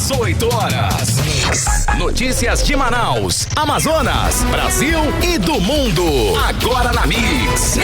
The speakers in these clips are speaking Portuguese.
18 horas. Notícias de Manaus, Amazonas, Brasil e do mundo. Agora na Mix.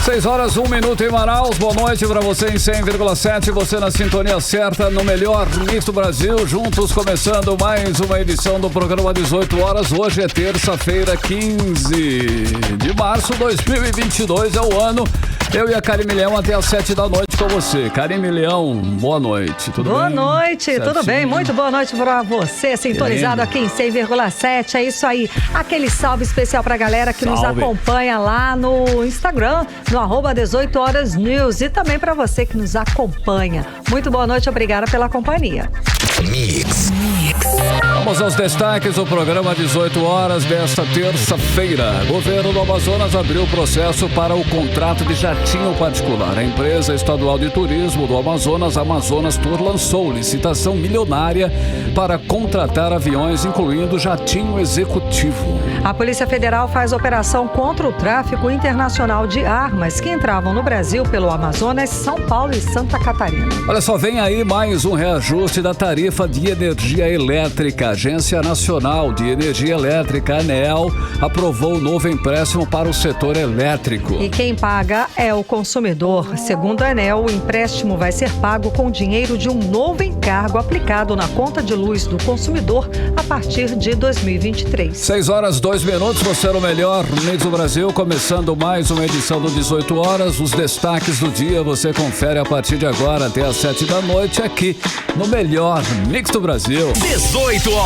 6 horas, 1 minuto em Manaus. Boa noite pra você em 100,7. Você na sintonia certa, no melhor Mix do Brasil. Juntos começando mais uma edição do programa 18 horas. Hoje é terça-feira, 15 de março de 2022. É o ano. Eu e a Karime Leão até às 7 da noite com você. Karime Leão, boa noite. Tudo boa bem? Boa noite, certinho? Tudo bem? Muito boa noite pra você, sintonizado aqui em 100,7. É isso aí. Aquele salve especial pra galera que nos acompanha lá no Instagram, no @18 horas news, e também pra você que nos acompanha. Muito boa noite, obrigada pela companhia. Mix. Vamos aos destaques do programa 18 horas desta terça-feira. Governo do Amazonas abriu processo para o contrato de jatinho particular. A empresa estadual de turismo do Amazonas, Amazonas Tour, lançou licitação milionária para contratar aviões, incluindo jatinho executivo. A Polícia Federal faz operação contra o tráfico internacional de armas que entravam no Brasil pelo Amazonas, São Paulo e Santa Catarina. Olha só, vem aí mais um reajuste da tarifa de energia elétrica. A Agência Nacional de Energia Elétrica, ANEEL, aprovou o novo empréstimo para o setor elétrico. E quem paga é o consumidor. Segundo a ANEEL, o empréstimo vai ser pago com dinheiro de um novo encargo aplicado na conta de luz do consumidor a partir de 2023. 6 horas, 2 minutos, você é o melhor Mix do Brasil, começando mais uma edição do 18 horas. Os destaques do dia você confere a partir de agora até às 7 da noite aqui no melhor Mix do Brasil. 18 horas.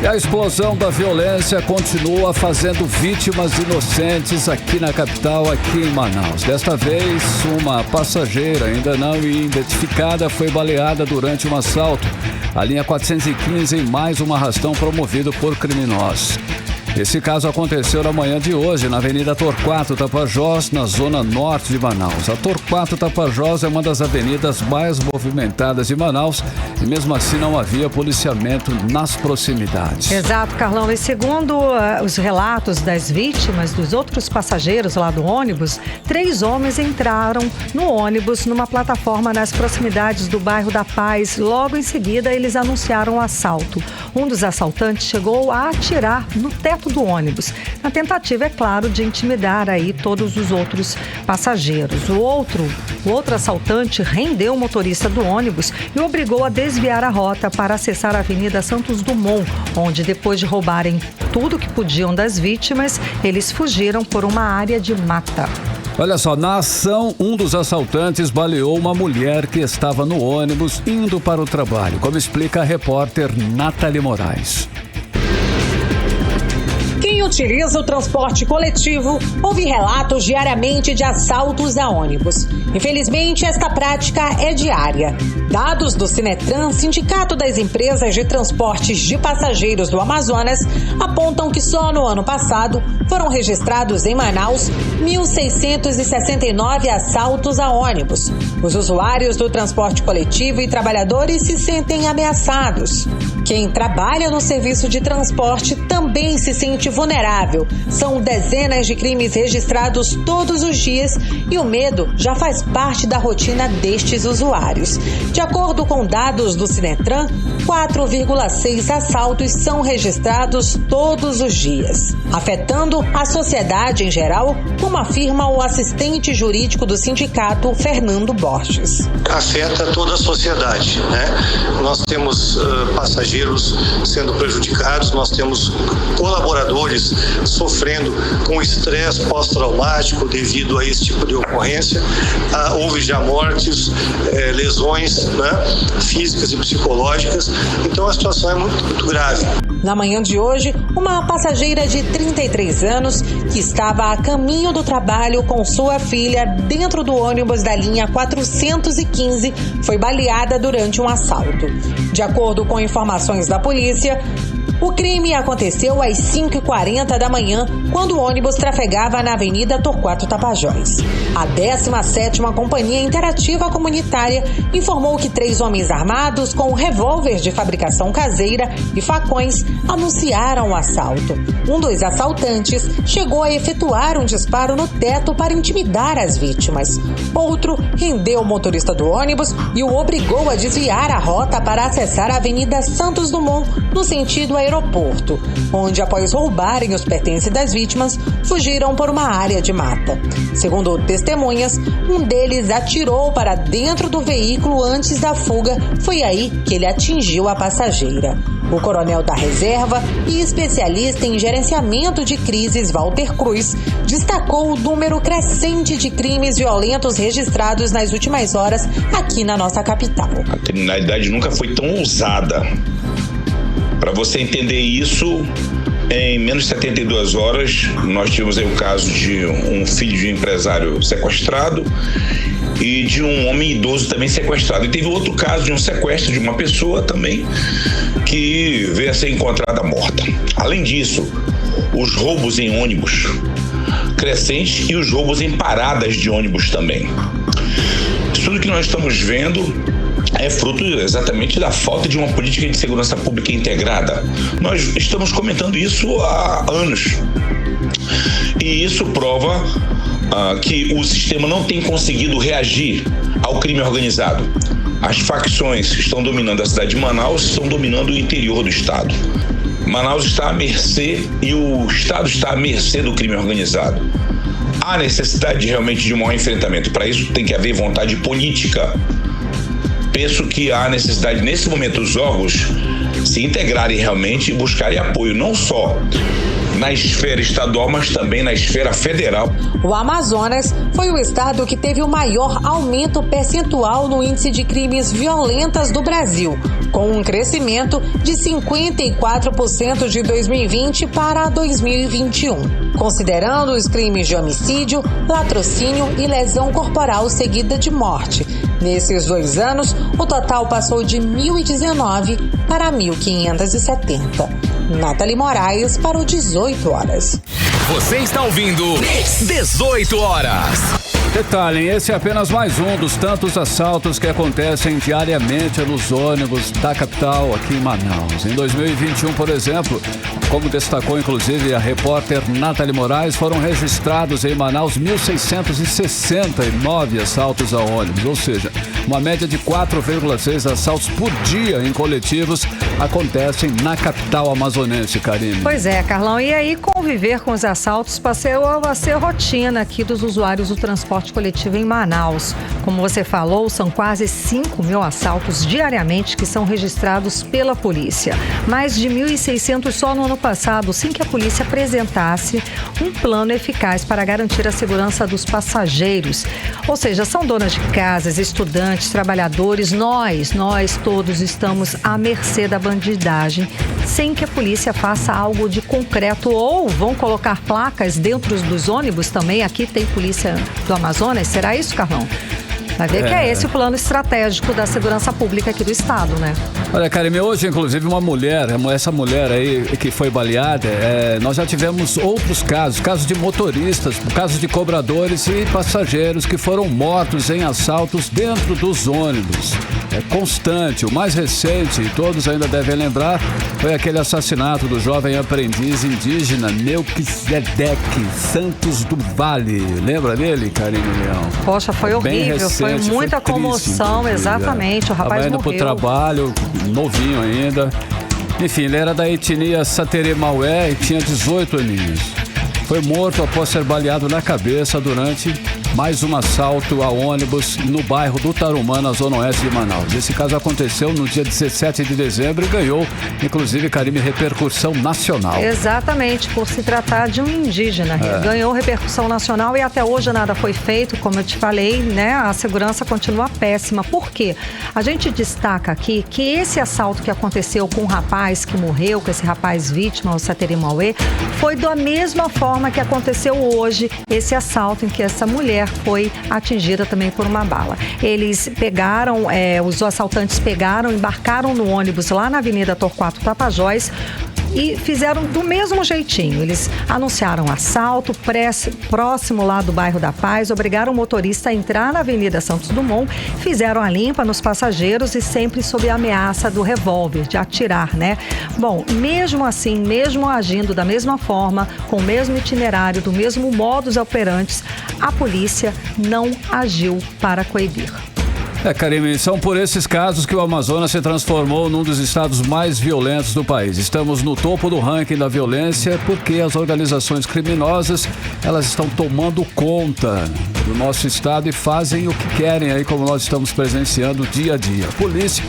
E a explosão da violência continua fazendo vítimas inocentes aqui na capital, aqui em Manaus. Desta vez, uma passageira ainda não identificada foi baleada durante um assalto. A linha 415 em mais um arrastão promovido por criminosos. Esse caso aconteceu na manhã de hoje, na Avenida Torquato Tapajós, na zona norte de Manaus. A Torquato Tapajós é uma das avenidas mais movimentadas de Manaus e mesmo assim não havia policiamento nas proximidades. Exato, Carlão. E segundo os relatos das vítimas, dos outros passageiros lá do ônibus, 3 homens entraram no ônibus numa plataforma nas proximidades do bairro da Paz. Logo em seguida, eles anunciaram o assalto. Um dos assaltantes chegou a atirar no teto do ônibus, na tentativa, é claro, de intimidar aí todos os outros passageiros. O outro assaltante rendeu o motorista do ônibus e o obrigou a desviar a rota para acessar a Avenida Santos Dumont, onde, depois de roubarem tudo que podiam das vítimas, eles fugiram por uma área de mata. Olha só, na ação, um dos assaltantes baleou uma mulher que estava no ônibus indo para o trabalho, como explica a repórter Nathalie Moraes. Quem utiliza o transporte coletivo ouve relatos diariamente de assaltos a ônibus. Infelizmente, esta prática é diária. Dados do Sinetran, Sindicato das Empresas de Transportes de Passageiros do Amazonas, apontam que só no ano passado foram registrados em Manaus 1.669 assaltos a ônibus. Os usuários do transporte coletivo e trabalhadores se sentem ameaçados. Quem trabalha no serviço de transporte também se sente vulnerável. São dezenas de crimes registrados todos os dias e o medo já faz parte da rotina destes usuários. De acordo com dados do Sinetran, 4,6 assaltos são registrados todos os dias, afetando a sociedade em geral, como afirma o assistente jurídico do sindicato, Fernando Borges. Afeta toda a sociedade, né? Nós temos passageiros sendo prejudicados, nós temos colaboradores sofrendo com estresse pós-traumático devido a esse tipo de ocorrência. Houve já mortes, lesões, né, físicas e psicológicas. Então a situação é muito grave. Na manhã de hoje, uma passageira de 33 anos que estava a caminho do trabalho com sua filha dentro do ônibus da linha 415 foi baleada durante um assalto. De acordo com informações da polícia, o crime aconteceu às 5h40 1h40 da manhã, quando o ônibus trafegava na Avenida Torquato Tapajós. A 17ª Companhia Interativa Comunitária informou que 3 homens armados com revólver de fabricação caseira e facões anunciaram o assalto. Um dos assaltantes chegou a efetuar um disparo no teto para intimidar as vítimas. Outro rendeu o motorista do ônibus e o obrigou a desviar a rota para acessar a Avenida Santos Dumont, no sentido aeroporto, onde, após roubarem os pertences das vítimas, fugiram por uma área de mata. Segundo testemunhas, um deles atirou para dentro do veículo antes da fuga. Foi aí que ele atingiu a passageira. O coronel da reserva e especialista em gerenciamento de crises, Walter Cruz, destacou o número crescente de crimes violentos registrados nas últimas horas aqui na nossa capital. A criminalidade nunca foi tão ousada. Para você entender isso, em menos de 72 horas, nós tivemos aí o caso de um filho de um empresário sequestrado e de um homem idoso também sequestrado. E teve outro caso de um sequestro de uma pessoa também que veio a ser encontrada morta. Além disso, os roubos em ônibus crescentes e os roubos em paradas de ônibus também. Isso tudo que nós estamos vendo é fruto exatamente da falta de uma política de segurança pública integrada. Nós estamos comentando isso há anos. E isso prova que o sistema não tem conseguido reagir ao crime organizado. As facções que estão dominando a cidade de Manaus estão dominando o interior do estado. Manaus está à mercê e o estado está à mercê do crime organizado. Há necessidade realmente de um maior enfrentamento. Para isso tem que haver vontade política. Penso que há necessidade, nesse momento, os órgãos se integrarem realmente e buscarem apoio, não só na esfera estadual, mas também na esfera federal. O Amazonas foi o estado que teve o maior aumento percentual no índice de crimes violentos do Brasil, com um crescimento de 54% de 2020 para 2021, considerando os crimes de homicídio, latrocínio e lesão corporal seguida de morte. Nesses 2 anos, o total passou de 1.019 para 1.570. Nathalie Moraes para o 18 horas. Você está ouvindo 18 horas. Detalhe, esse é apenas mais um dos tantos assaltos que acontecem diariamente nos ônibus da capital aqui em Manaus. Em 2021, por exemplo, como destacou inclusive a repórter Nathalie Moraes, foram registrados em Manaus 1.669 assaltos a ônibus, ou seja, uma média de 4,6 assaltos por dia em coletivos acontecem na capital amazonense, Karine. Pois é, Carlão, e aí conviver com os assaltos passou a ser rotina aqui dos usuários do transporte coletivo em Manaus. Como você falou, são quase 5.000 assaltos diariamente que são registrados pela polícia. Mais de 1.600 só no ano passado, sem que a polícia apresentasse um plano eficaz para garantir a segurança dos passageiros. Ou seja, são donas de casas, estudantes, trabalhadores, nós todos estamos à mercê da bandidagem, sem que a polícia faça algo de concreto, ou vão colocar placas dentro dos ônibus também. Aqui tem polícia do Amazonas, será isso, Carlão? Vai ver que é esse o plano estratégico da segurança pública aqui do estado, né? Olha, Karine, hoje, inclusive, essa mulher aí que foi baleada, nós já tivemos outros casos de motoristas, casos de cobradores e passageiros que foram mortos em assaltos dentro dos ônibus. É constante. O mais recente, e todos ainda devem lembrar, foi aquele assassinato do jovem aprendiz indígena Melquisedeque Santos do Vale. Lembra dele, Karine Leão? Poxa, foi horrível, foi muita comoção, triste, exatamente. O rapaz morreu. Tava indo pro trabalho, novinho ainda. Enfim, ele era da etnia Sateremaué e tinha 18 aninhos. Foi morto após ser baleado na cabeça durante mais um assalto a ônibus no bairro do Tarumã, na zona oeste de Manaus. Esse caso aconteceu no dia 17 de dezembro e ganhou, inclusive, Karine, repercussão nacional. Exatamente, por se tratar de um indígena. Ganhou repercussão nacional e até hoje nada foi feito, como eu te falei, né? A segurança continua péssima. Por quê? A gente destaca aqui que esse assalto que aconteceu com o rapaz que morreu, com esse rapaz vítima, o Sateremaué, foi da mesma forma que aconteceu hoje esse assalto em que essa mulher foi atingida também por uma bala. Eles pegaram, os assaltantes embarcaram no ônibus lá na Avenida Torquato Tapajós, e fizeram do mesmo jeitinho. Eles anunciaram assalto próximo lá do bairro da Paz, obrigaram o motorista a entrar na Avenida Santos Dumont, fizeram a limpa nos passageiros e sempre sob a ameaça do revólver, de atirar, né? Bom, mesmo assim, mesmo agindo da mesma forma, com o mesmo itinerário, do mesmo modus operandi, a polícia não agiu para coibir. Karime, são por esses casos que o Amazonas se transformou num dos estados mais violentos do país. Estamos no topo do ranking da violência porque as organizações criminosas, elas estão tomando conta do nosso estado e fazem o que querem aí, como nós estamos presenciando dia a dia. A polícia,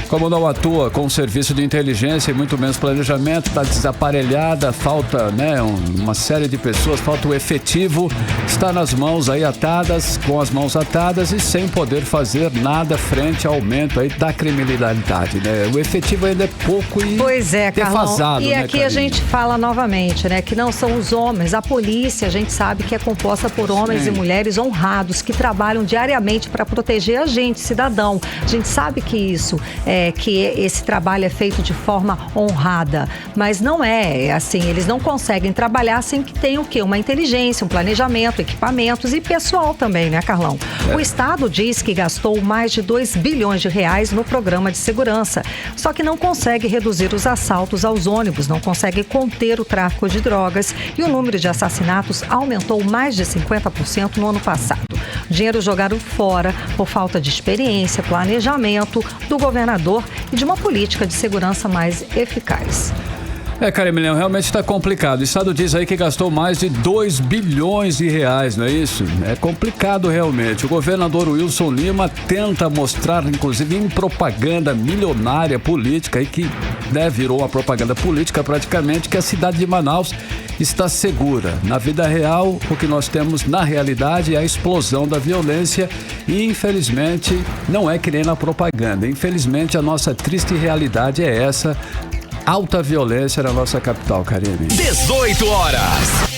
como não atua com o serviço de inteligência e muito menos planejamento, está desaparelhada, falta, né, uma série de pessoas, falta o efetivo, está nas mãos aí atadas, com as mãos atadas e sem poder fazer nada frente ao aumento aí da criminalidade, né? O efetivo ainda é pouco e pois é, defasado, Carlão. E né, aqui a gente fala novamente, né, que não são os homens, a polícia, a gente sabe que é composta por homens Sim. e mulheres honrados que trabalham diariamente para proteger a gente, cidadão. A gente sabe que isso que esse trabalho é feito de forma honrada, mas não é assim, eles não conseguem trabalhar sem que tenham o quê? Uma inteligência, um planejamento, equipamentos e pessoal também, né, Carlão? O Estado diz que gastou mais de 2 bilhões de reais no programa de segurança, só que não consegue reduzir os assaltos aos ônibus, não consegue conter o tráfico de drogas e o número de assassinatos aumentou mais de 50% no ano passado. Dinheiro jogado fora por falta de experiência, planejamento do governador e de uma política de segurança mais eficaz. Karime, realmente está complicado. O Estado diz aí que gastou mais de 2 bilhões de reais, não é isso? É complicado realmente. O governador Wilson Lima tenta mostrar, inclusive em propaganda milionária política, e que, né, virou uma propaganda política praticamente, que a cidade de Manaus está segura. Na vida real, o que nós temos na realidade é a explosão da violência e, infelizmente, não é que nem na propaganda. Infelizmente, a nossa triste realidade é essa. Alta violência na nossa capital, Karime. 18 horas.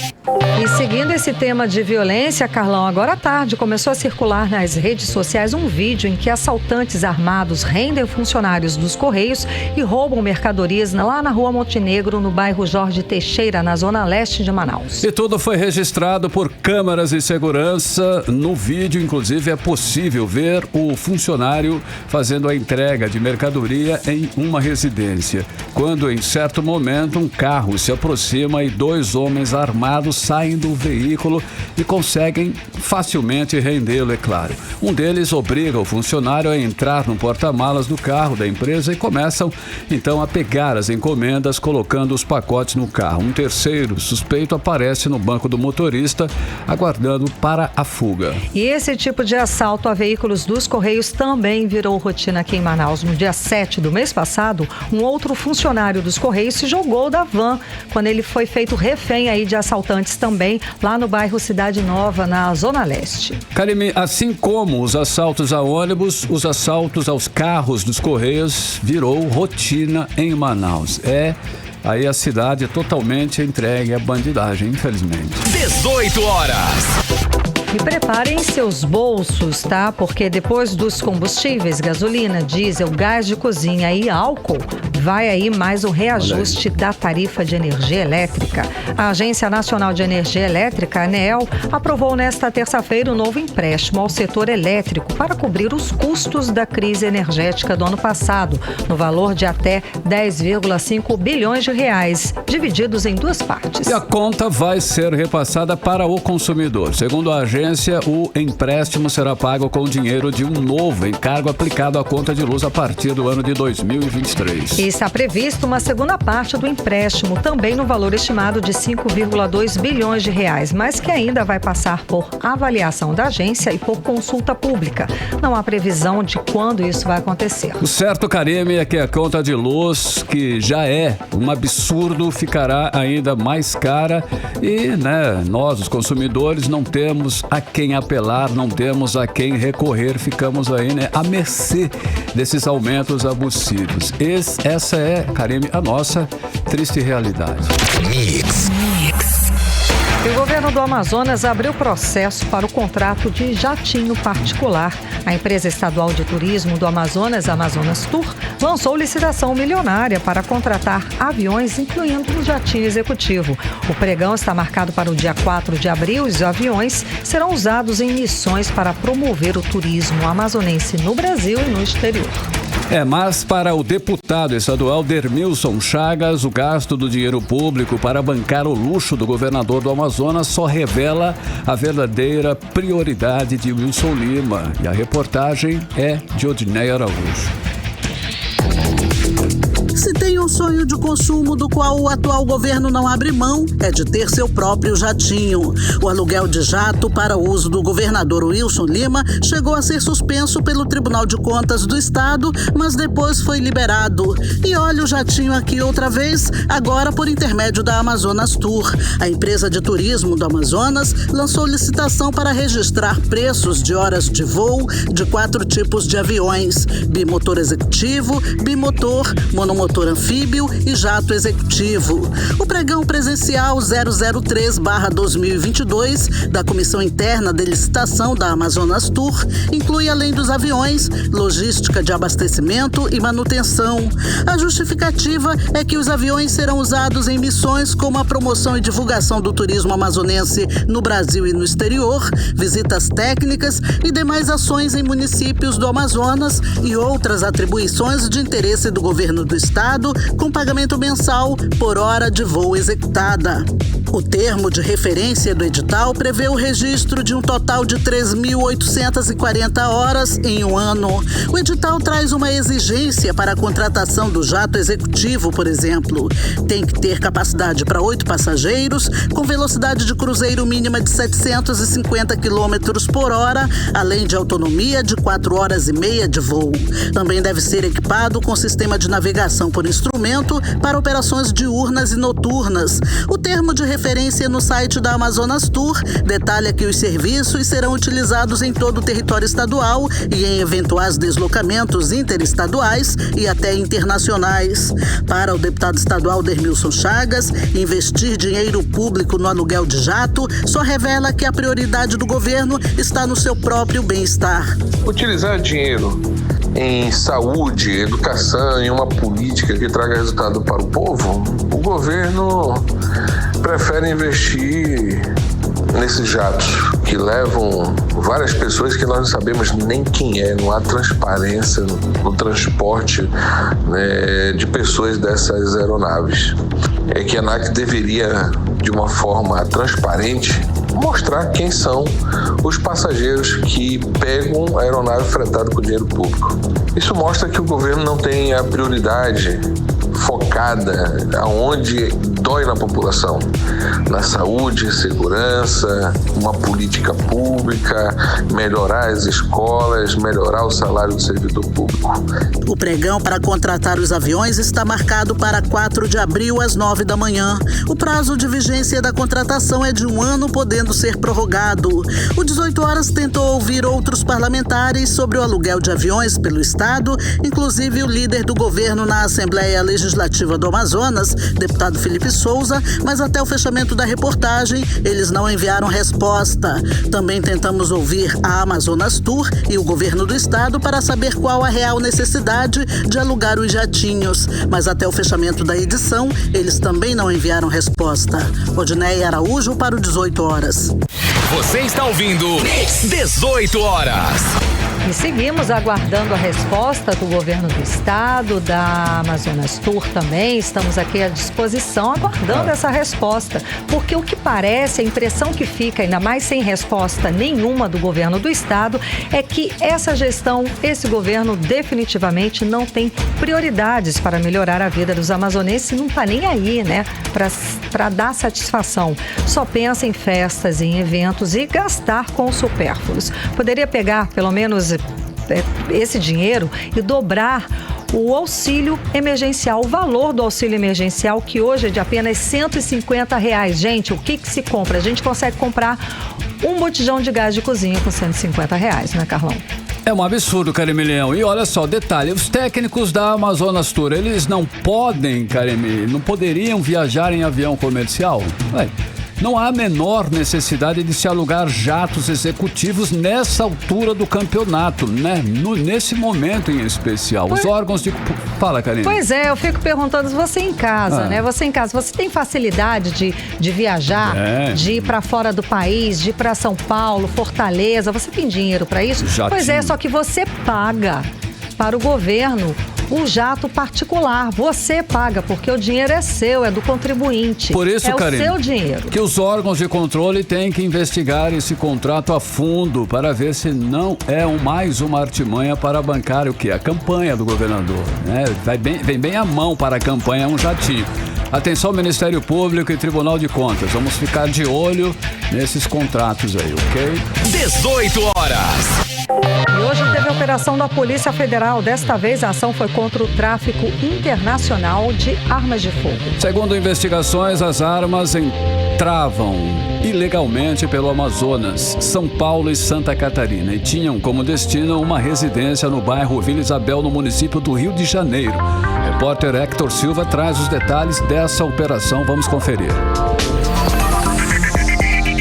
E seguindo esse tema de violência, Carlão, agora à tarde começou a circular nas redes sociais um vídeo em que assaltantes armados rendem funcionários dos Correios e roubam mercadorias lá na Rua Montenegro, no bairro Jorge Teixeira, na zona leste de Manaus. E tudo foi registrado por câmeras de segurança. No vídeo, inclusive, é possível ver o funcionário fazendo a entrega de mercadoria em uma residência, quando em certo momento um carro se aproxima e 2 homens armados saem do veículo e conseguem facilmente rendê-lo, é claro. Um deles obriga o funcionário a entrar no porta-malas do carro da empresa e começam então a pegar as encomendas, colocando os pacotes no carro. Um terceiro suspeito aparece no banco do motorista, aguardando para a fuga. E esse tipo de assalto a veículos dos Correios também virou rotina aqui em Manaus. No dia 7 do mês passado, um outro funcionário dos Correios se jogou da van quando ele foi feito refém aí de assaltantes também lá no bairro Cidade Nova, na Zona Leste. Karime, assim como os assaltos a ônibus, os assaltos aos carros dos Correios virou rotina em Manaus. Aí a cidade é totalmente entregue à bandidagem, infelizmente. 18 horas. E preparem seus bolsos, tá? Porque depois dos combustíveis, gasolina, diesel, gás de cozinha e álcool, vai aí mais um reajuste da tarifa de energia elétrica. A Agência Nacional de Energia Elétrica, ANEEL, aprovou nesta terça-feira um novo empréstimo ao setor elétrico para cobrir os custos da crise energética do ano passado, no valor de até 10,5 bilhões de reais, divididos em 2 partes. E a conta vai ser repassada para o consumidor. Segundo a agência, o empréstimo será pago com dinheiro de um novo encargo aplicado à conta de luz a partir do ano de 2023. E está previsto uma segunda parte do empréstimo, também no valor estimado de 5,2 bilhões de reais, mas que ainda vai passar por avaliação da agência e por consulta pública. Não há previsão de quando isso vai acontecer. O certo, Karime, é que a conta de luz, que já é um absurdo, ficará ainda mais cara e, né, nós, os consumidores, não temos a quem apelar, não temos a quem recorrer, ficamos aí, né, à mercê desses aumentos abusivos. Essa é, Karime, a nossa triste realidade. Mix. E o governo do Amazonas abriu processo para o contrato de jatinho particular. A empresa estadual de turismo do Amazonas, Amazonas Tour, lançou licitação milionária para contratar aviões, incluindo um jatinho executivo. O pregão está marcado para o dia 4 de abril e os aviões serão usados em missões para promover o turismo amazonense no Brasil e no exterior. Mas para o deputado estadual Dermilson Chagas, o gasto do dinheiro público para bancar o luxo do governador do Amazonas só revela a verdadeira prioridade de Wilson Lima. E a reportagem é de Odineia Araújo. Se tem um sonho de consumo do qual o atual governo não abre mão, é de ter seu próprio jatinho. O aluguel de jato para uso do governador Wilson Lima chegou a ser suspenso pelo Tribunal de Contas do Estado, mas depois foi liberado. E olha o jatinho aqui outra vez, agora por intermédio da Amazonas Tour. A empresa de turismo do Amazonas lançou licitação para registrar preços de horas de voo de 4 tipos de aviões: bimotor executivo, bimotor, monomotor anfíbio e jato executivo. O pregão presencial 003/2022 da Comissão Interna de Licitação da Amazonas Tour inclui, além dos aviões, logística de abastecimento e manutenção. A justificativa é que os aviões serão usados em missões como a promoção e divulgação do turismo amazonense no Brasil e no exterior, visitas técnicas e demais ações em municípios do Amazonas e outras atribuições de interesse do governo do Estado, com pagamento mensal por hora de voo executada. O termo de referência do edital prevê o registro de um total de 3.840 horas em um ano. O edital traz uma exigência para a contratação do jato executivo, por exemplo. Tem que ter capacidade para 8 passageiros, com velocidade de cruzeiro mínima de 750 km por hora, além de autonomia de 4 horas e meia de voo. Também deve ser equipado com sistema de navegação por instrumento para operações diurnas e noturnas. O termo de referência no site da Amazonas Tour detalha que os serviços serão utilizados em todo o território estadual e em eventuais deslocamentos interestaduais e até internacionais. Para o deputado estadual Dermilson Chagas, investir dinheiro público no aluguel de jato só revela que a prioridade do governo está no seu próprio bem-estar. Utilizar dinheiro em saúde, educação e uma política que traga resultado para o povo, o governo prefere investir nesses jatos que levam várias pessoas que nós não sabemos nem quem é, não há transparência no transporte, né, de pessoas dessas aeronaves. É que a ANAC deveria, de uma forma transparente, mostrar quem são os passageiros que pegam a aeronave fretada com dinheiro público. Isso mostra que o governo não tem a prioridade focada aonde dói na população, na saúde, segurança, uma política pública, melhorar as escolas, melhorar o salário do servidor público. O pregão para contratar os aviões está marcado para 4 de abril às 9 da manhã. O prazo de vigência da contratação é de 1 ano, podendo ser prorrogado. O 18 Horas tentou ouvir outros parlamentares sobre o aluguel de aviões pelo Estado, inclusive o líder do governo na Assembleia Legislativa do Amazonas, deputado Felipe Souza, mas até o fechamento da reportagem, eles não enviaram resposta. Também tentamos ouvir a Amazonas Tour e o governo do estado para saber qual a real necessidade de alugar os jatinhos, mas até o fechamento da edição, eles também não enviaram resposta. Odineia Araújo para o 18 Horas. Você está ouvindo 18 Horas. E seguimos aguardando a resposta do governo do estado, da Amazonas Tour também. Estamos aqui à disposição aguardando essa resposta. Porque o que parece, a impressão que fica, ainda mais sem resposta nenhuma do governo do estado, é que essa gestão, esse governo definitivamente não tem prioridades para melhorar a vida dos amazonenses. Não está nem aí, né? Para dar satisfação. Só pensa em festas, em eventos e gastar com supérfluos. Poderia pegar pelo menos esse dinheiro e dobrar o auxílio emergencial, o valor do auxílio emergencial, que hoje é de apenas R$150. Gente, o que se compra? A gente consegue comprar um botijão de gás de cozinha com R$150, né, Carlão? É um absurdo, Carimilhão. E olha só, detalhe, os técnicos da Amazonas Tour, eles não podem, Carimilhão, não poderiam viajar em avião comercial? Não há a menor necessidade de se alugar jatos executivos nessa altura do campeonato, né? Nesse momento em especial. Os órgãos de... Fala, Karine. Pois é, eu fico perguntando, você em casa, né? Você em casa, você tem facilidade de viajar, de ir para fora do país, de ir para São Paulo, Fortaleza? Você tem dinheiro para isso? Pois é, só que você paga para o governo o jato particular. Você paga, porque o dinheiro é seu, é do contribuinte. Por isso, Karine, o seu dinheiro. Que os órgãos de controle têm que investigar esse contrato a fundo para ver se não é mais uma artimanha para bancar o quê? A campanha do governador, né? Vem bem a mão para a campanha um jatinho. Atenção, Ministério Público e Tribunal de Contas. Vamos ficar de olho nesses contratos aí, ok? 18 horas. E hoje teve a operação da Polícia Federal. Desta vez a ação foi contra o tráfico internacional de armas de fogo. Segundo investigações, as armas entravam ilegalmente pelo Amazonas, São Paulo e Santa Catarina e tinham como destino uma residência no bairro Vila Isabel, no município do Rio de Janeiro. Repórter Hector Silva traz os detalhes dessa operação. Vamos conferir.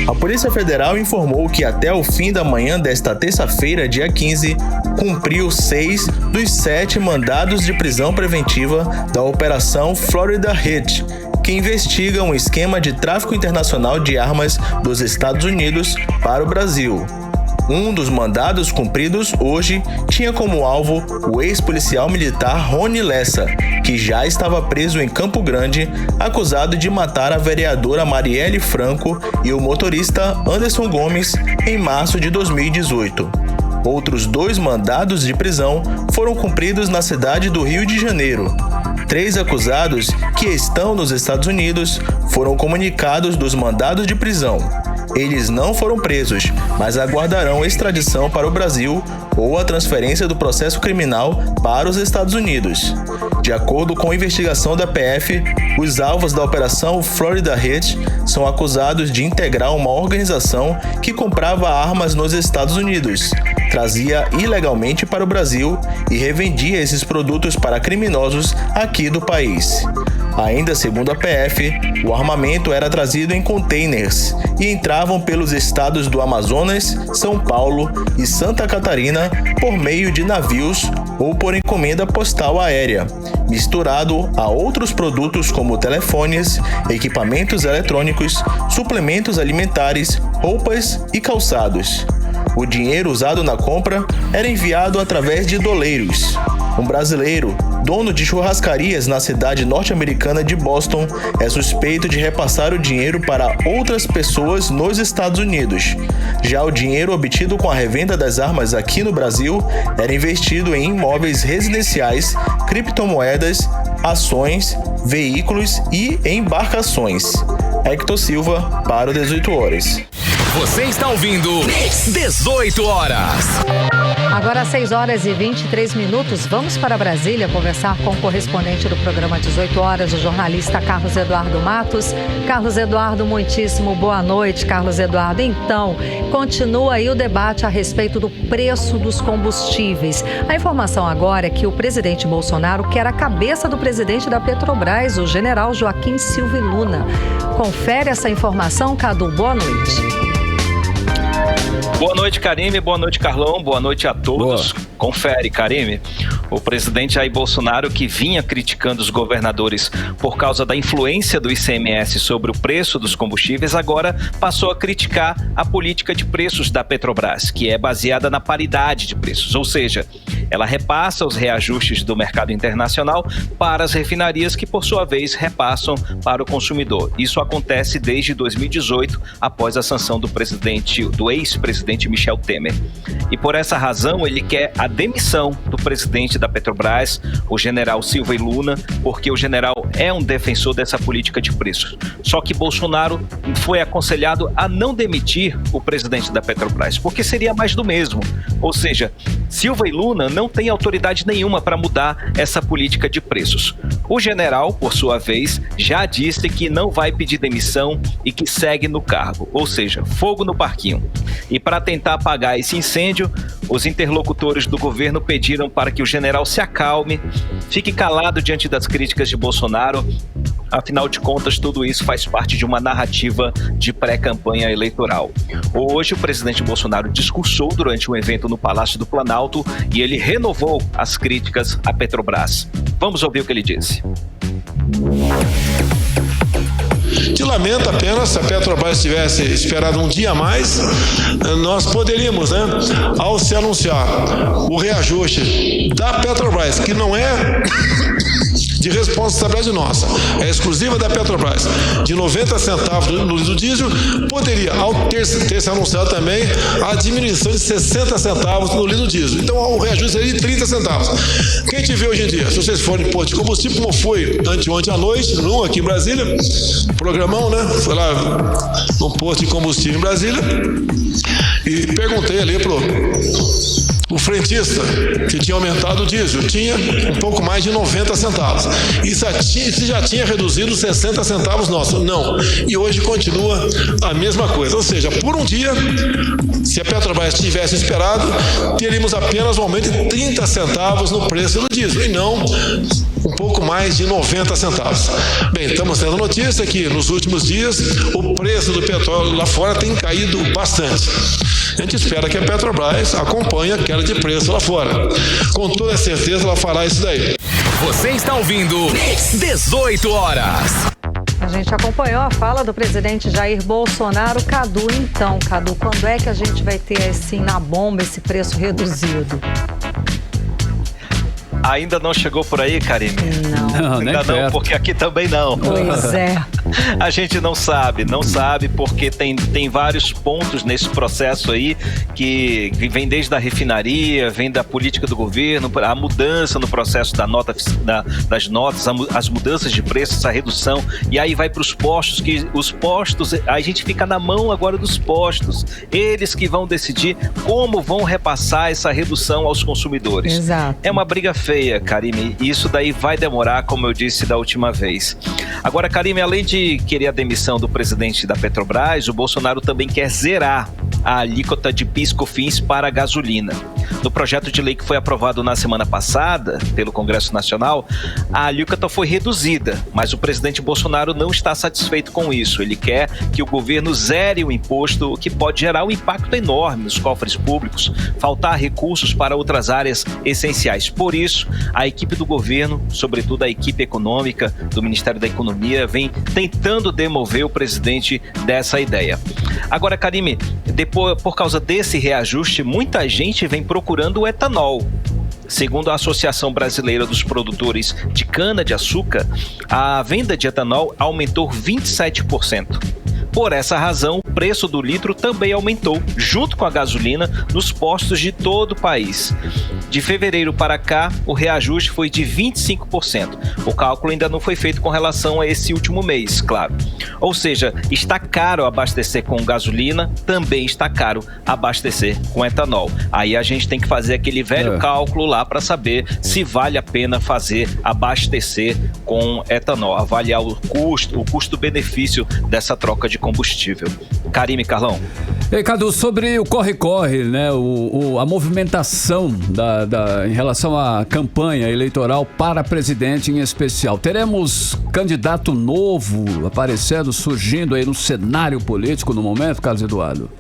A Polícia Federal informou que até o fim da manhã desta terça-feira, dia 15, cumpriu 6 dos 7 mandados de prisão preventiva da Operação Florida Hit, que investiga um esquema de tráfico internacional de armas dos Estados Unidos para o Brasil. Um dos mandados cumpridos hoje tinha como alvo o ex-policial militar Rony Lessa, que já estava preso em Campo Grande, acusado de matar a vereadora Marielle Franco e o motorista Anderson Gomes em março de 2018. Outros 2 mandados de prisão foram cumpridos na cidade do Rio de Janeiro. 3 acusados que estão nos Estados Unidos foram comunicados dos mandados de prisão. Eles não foram presos, mas aguardarão extradição para o Brasil ou a transferência do processo criminal para os Estados Unidos. De acordo com a investigação da PF, os alvos da Operação Florida Hit são acusados de integrar uma organização que comprava armas nos Estados Unidos, trazia ilegalmente para o Brasil e revendia esses produtos para criminosos aqui do país. Ainda segundo a PF, o armamento era trazido em containers e entravam pelos estados do Amazonas, São Paulo e Santa Catarina por meio de navios ou por encomenda postal aérea, misturado a outros produtos como telefones, equipamentos eletrônicos, suplementos alimentares, roupas e calçados. O dinheiro usado na compra era enviado através de doleiros. Um brasileiro, dono de churrascarias na cidade norte-americana de Boston, é suspeito de repassar o dinheiro para outras pessoas nos Estados Unidos. Já o dinheiro obtido com a revenda das armas aqui no Brasil era investido em imóveis residenciais, criptomoedas, ações, veículos e embarcações. Hector Silva para o 18 horas. Você está ouvindo 18 horas. Agora 6 horas e 23 minutos. Vamos para Brasília conversar com o correspondente do programa 18 horas, o jornalista Carlos Eduardo Matos. Carlos Eduardo, muitíssimo boa noite, Carlos Eduardo. Então, continua aí o debate a respeito do preço dos combustíveis. A informação agora é que o presidente Bolsonaro quer a cabeça do presidente da Petrobras, o general Joaquim Silva Luna. Confere essa informação, Cadu. Boa noite. Boa noite, Karime. Boa noite, Carlão. Boa noite a todos. Boa. Confere, Karime. O presidente Jair Bolsonaro, que vinha criticando os governadores por causa da influência do ICMS sobre o preço dos combustíveis, agora passou a criticar a política de preços da Petrobras, que é baseada na paridade de preços, ou seja, ela repassa os reajustes do mercado internacional para as refinarias, que por sua vez repassam para o consumidor. Isso acontece desde 2018, após a sanção do ex-presidente Michel Temer. E por essa razão ele quer a demissão do presidente da Petrobras, o general Silva Luna, porque o general é um defensor dessa política de preços. Só que Bolsonaro foi aconselhado a não demitir o presidente da Petrobras, porque seria mais do mesmo. Ou seja, Silva Luna não tem autoridade nenhuma para mudar essa política de preços. O general, por sua vez, já disse que não vai pedir demissão e que segue no cargo, ou seja, fogo no parquinho. E para tentar apagar esse incêndio, os interlocutores do governo pediram para que o general se acalme, fique calado diante das críticas de Bolsonaro Afinal de contas, tudo isso faz parte de uma narrativa de pré-campanha eleitoral. Hoje, o presidente Bolsonaro discursou durante um evento no Palácio do Planalto e ele renovou as críticas à Petrobras. Vamos ouvir o que ele disse. Te lamento apenas, se a Petrobras tivesse esperado um dia a mais, nós poderíamos, ao se anunciar o reajuste da Petrobras, que não é de responsabilidade nossa, é exclusiva da Petrobras, de 90 centavos no litro diesel, poderia, ao ter se anunciado também, a diminuição de 60 centavos no litro diesel. Então, o reajuste seria de 30 centavos. Quem te vê hoje em dia, se vocês forem em posto de combustível, como foi ontem à noite, aqui em Brasília, programão, foi lá num posto de combustível em Brasília, e perguntei ali o frentista, que tinha aumentado o diesel, tinha um pouco mais de 90 centavos. Isso já tinha reduzido 60 centavos nossos. Não. E hoje continua a mesma coisa. Ou seja, por um dia, se a Petrobras tivesse esperado, teríamos apenas um aumento de 30 centavos no preço do diesel, e não um pouco mais de 90 centavos. Bem, estamos tendo notícia que nos últimos dias o preço do petróleo lá fora tem caído bastante. A gente espera que a Petrobras acompanhe a queda de preço lá fora. Com toda certeza ela fará isso daí. Você está ouvindo 18 horas. A gente acompanhou a fala do presidente Jair Bolsonaro. Cadu, quando é que a gente vai ter assim na bomba esse preço reduzido? Ainda não chegou por aí, Karine? Não, ainda não, porque aqui também não. Pois é. A gente não sabe porque tem vários pontos nesse processo aí que vem desde a refinaria, vem da política do governo, a mudança no processo das notas, as mudanças de preço, essa redução, e aí vai para os postos, que os postos, a gente fica na mão agora dos postos, eles que vão decidir como vão repassar essa redução aos consumidores. Exato. É uma briga feia, Karime, e isso daí vai demorar, como eu disse da última vez. Agora, Karime, além de querer a demissão do presidente da Petrobras, o Bolsonaro também quer zerar a alíquota de PIS/COFINS para a gasolina. No projeto de lei que foi aprovado na semana passada pelo Congresso Nacional, a alíquota foi reduzida, mas o presidente Bolsonaro não está satisfeito com isso. Ele quer que o governo zere o imposto, o que pode gerar um impacto enorme nos cofres públicos, faltar recursos para outras áreas essenciais. Por isso, a equipe do governo, sobretudo a equipe econômica do Ministério da Economia, vem tentando demover o presidente dessa ideia. Agora, Karime, por causa desse reajuste, muita gente vem procurando o etanol. Segundo a Associação Brasileira dos Produtores de Cana-de-Açúcar, a venda de etanol aumentou 27%. Por essa razão, o preço do litro também aumentou, junto com a gasolina, nos postos de todo o país. De fevereiro para cá, o reajuste foi de 25%. O cálculo ainda não foi feito com relação a esse último mês, claro. Ou seja, está caro abastecer com gasolina, também está caro abastecer com etanol. Aí a gente tem que fazer aquele velho cálculo lá para saber se vale a pena abastecer com etanol, avaliar o custo-benefício dessa troca de combustível. Karime, Carlão. Ei, Cadu, sobre o corre-corre, a movimentação em relação à campanha eleitoral para presidente em especial. Teremos candidato novo aparecendo, surgindo aí no cenário político no momento, Carlos Eduardo?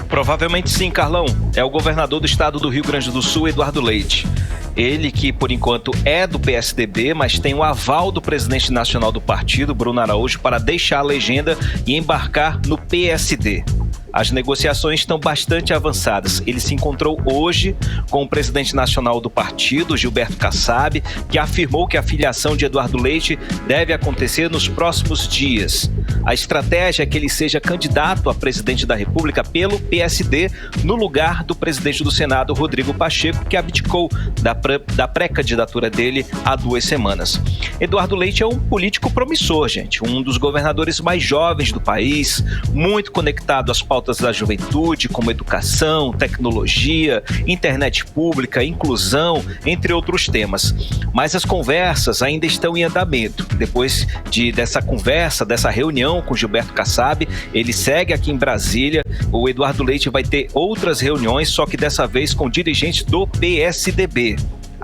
Provavelmente sim, Carlão. É o governador do estado do Rio Grande do Sul, Eduardo Leite. Ele que, por enquanto, é do PSDB, mas tem o aval do presidente nacional do partido, Bruno Araújo, para deixar a legenda e embarcar no PSD. As negociações estão bastante avançadas. Ele se encontrou hoje com o presidente nacional do partido, Gilberto Kassab, que afirmou que a filiação de Eduardo Leite deve acontecer nos próximos dias. A estratégia é que ele seja candidato a presidente da República pelo PSD, no lugar do presidente do Senado, Rodrigo Pacheco, que abdicou da pré-candidatura dele há 2 semanas. Eduardo Leite é um político promissor, gente, um dos governadores mais jovens do país, muito conectado às pautas da juventude, como educação, tecnologia, internet pública, inclusão, entre outros temas. Mas as conversas ainda estão em andamento. Depois dessa reunião com Gilberto Kassab, ele segue aqui em Brasília. O Eduardo Leite vai ter outras reuniões, só que dessa vez com dirigentes do PSDB.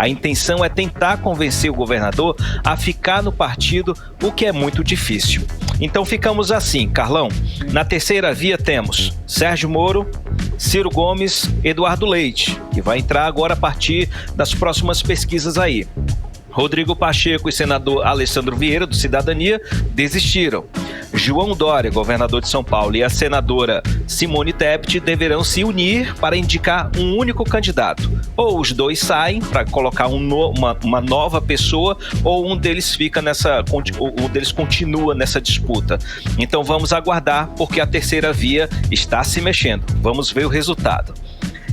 A intenção é tentar convencer o governador a ficar no partido, o que é muito difícil. Então ficamos assim, Carlão. Na terceira via temos Sérgio Moro, Ciro Gomes, Eduardo Leite, que vai entrar agora a partir das próximas pesquisas aí. Rodrigo Pacheco e senador Alessandro Vieira, do Cidadania, desistiram. João Dória, governador de São Paulo, e a senadora Simone Tebet deverão se unir para indicar um único candidato. Ou os dois saem para colocar uma nova pessoa, ou um deles continua nessa disputa. Então vamos aguardar, porque a terceira via está se mexendo. Vamos ver o resultado.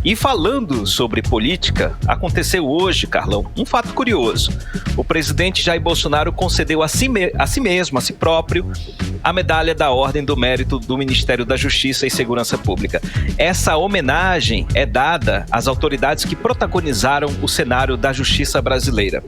E falando sobre política, aconteceu hoje, Carlão, um fato curioso. O presidente Jair Bolsonaro concedeu a si mesmo, a si próprio, a medalha da Ordem do Mérito do Ministério da Justiça e Segurança Pública. Essa homenagem é dada às autoridades que protagonizaram o cenário da justiça brasileira.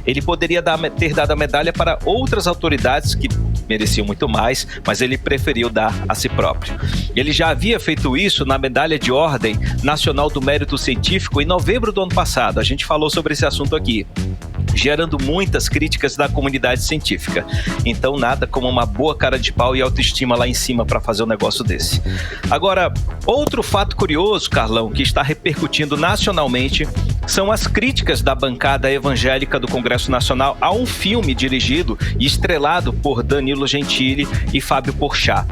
Ele poderia ter dado a medalha para outras autoridades que mereciam muito mais, mas ele preferiu dar a si próprio. Ele já havia feito isso na Medalha de Ordem Nacional do Mérito Científico em novembro do ano passado. A gente falou sobre esse assunto aqui, gerando muitas críticas da comunidade científica. Então nada como uma boa cara de pau e autoestima lá em cima para fazer um negócio desse. Agora, outro fato curioso, Carlão, que está repercutindo nacionalmente, são as críticas da bancada evangélica do Congresso Nacional a um filme dirigido e estrelado por Danilo Gentili e Fábio Porchat.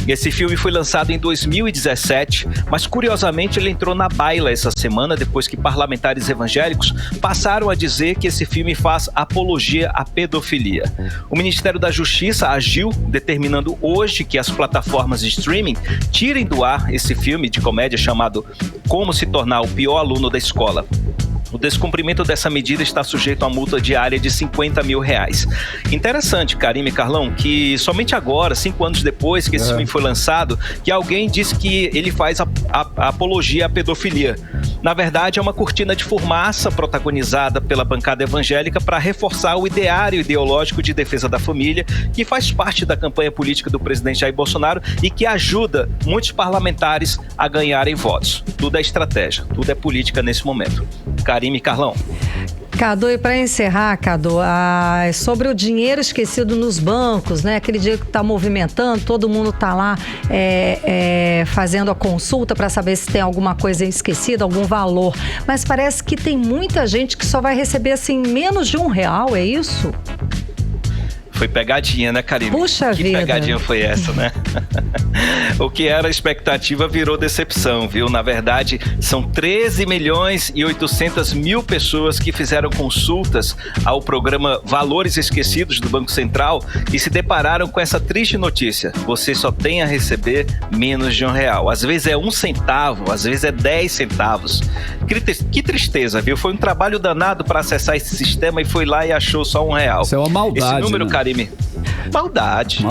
Esse filme foi lançado em 2017, mas curiosamente ele entrou na baila essa semana depois que parlamentares evangélicos passaram a dizer que esse filme faz apologia à pedofilia. O Ministério da Justiça agiu determinando hoje que as plataformas de streaming tirem do ar esse filme de comédia chamado Como se tornar o pior aluno da escola. O descumprimento dessa medida está sujeito a multa diária de R$50 mil. Interessante, Karime e Carlão, que somente agora, 5 anos depois que esse filme foi lançado, que alguém disse que ele faz a apologia à pedofilia. Na verdade, é uma cortina de fumaça protagonizada pela bancada evangélica para reforçar o ideário ideológico de defesa da família, que faz parte da campanha política do presidente Jair Bolsonaro e que ajuda muitos parlamentares a ganharem votos. Tudo é estratégia, tudo é política nesse momento. Karime e Carlão. Cadu, e para encerrar, Cadu, sobre o dinheiro esquecido nos bancos, né? Aquele dinheiro que está movimentando, todo mundo está lá fazendo a consulta para saber se tem alguma coisa esquecida, algum valor. Mas parece que tem muita gente que só vai receber assim menos de R$1, é isso? Foi pegadinha, né, Karime? Puxa vida. Que pegadinha foi essa, né? O que era expectativa virou decepção, viu? Na verdade, são 13.800.000 pessoas que fizeram consultas ao programa Valores Esquecidos do Banco Central e se depararam com essa triste notícia. Você só tem a receber menos de R$1. Às vezes é 1 centavo, às vezes é 10 centavos. Que tristeza, viu? Foi um trabalho danado para acessar esse sistema e foi lá e achou só R$1. Isso é uma maldade, esse número, né? Karime, Maldade.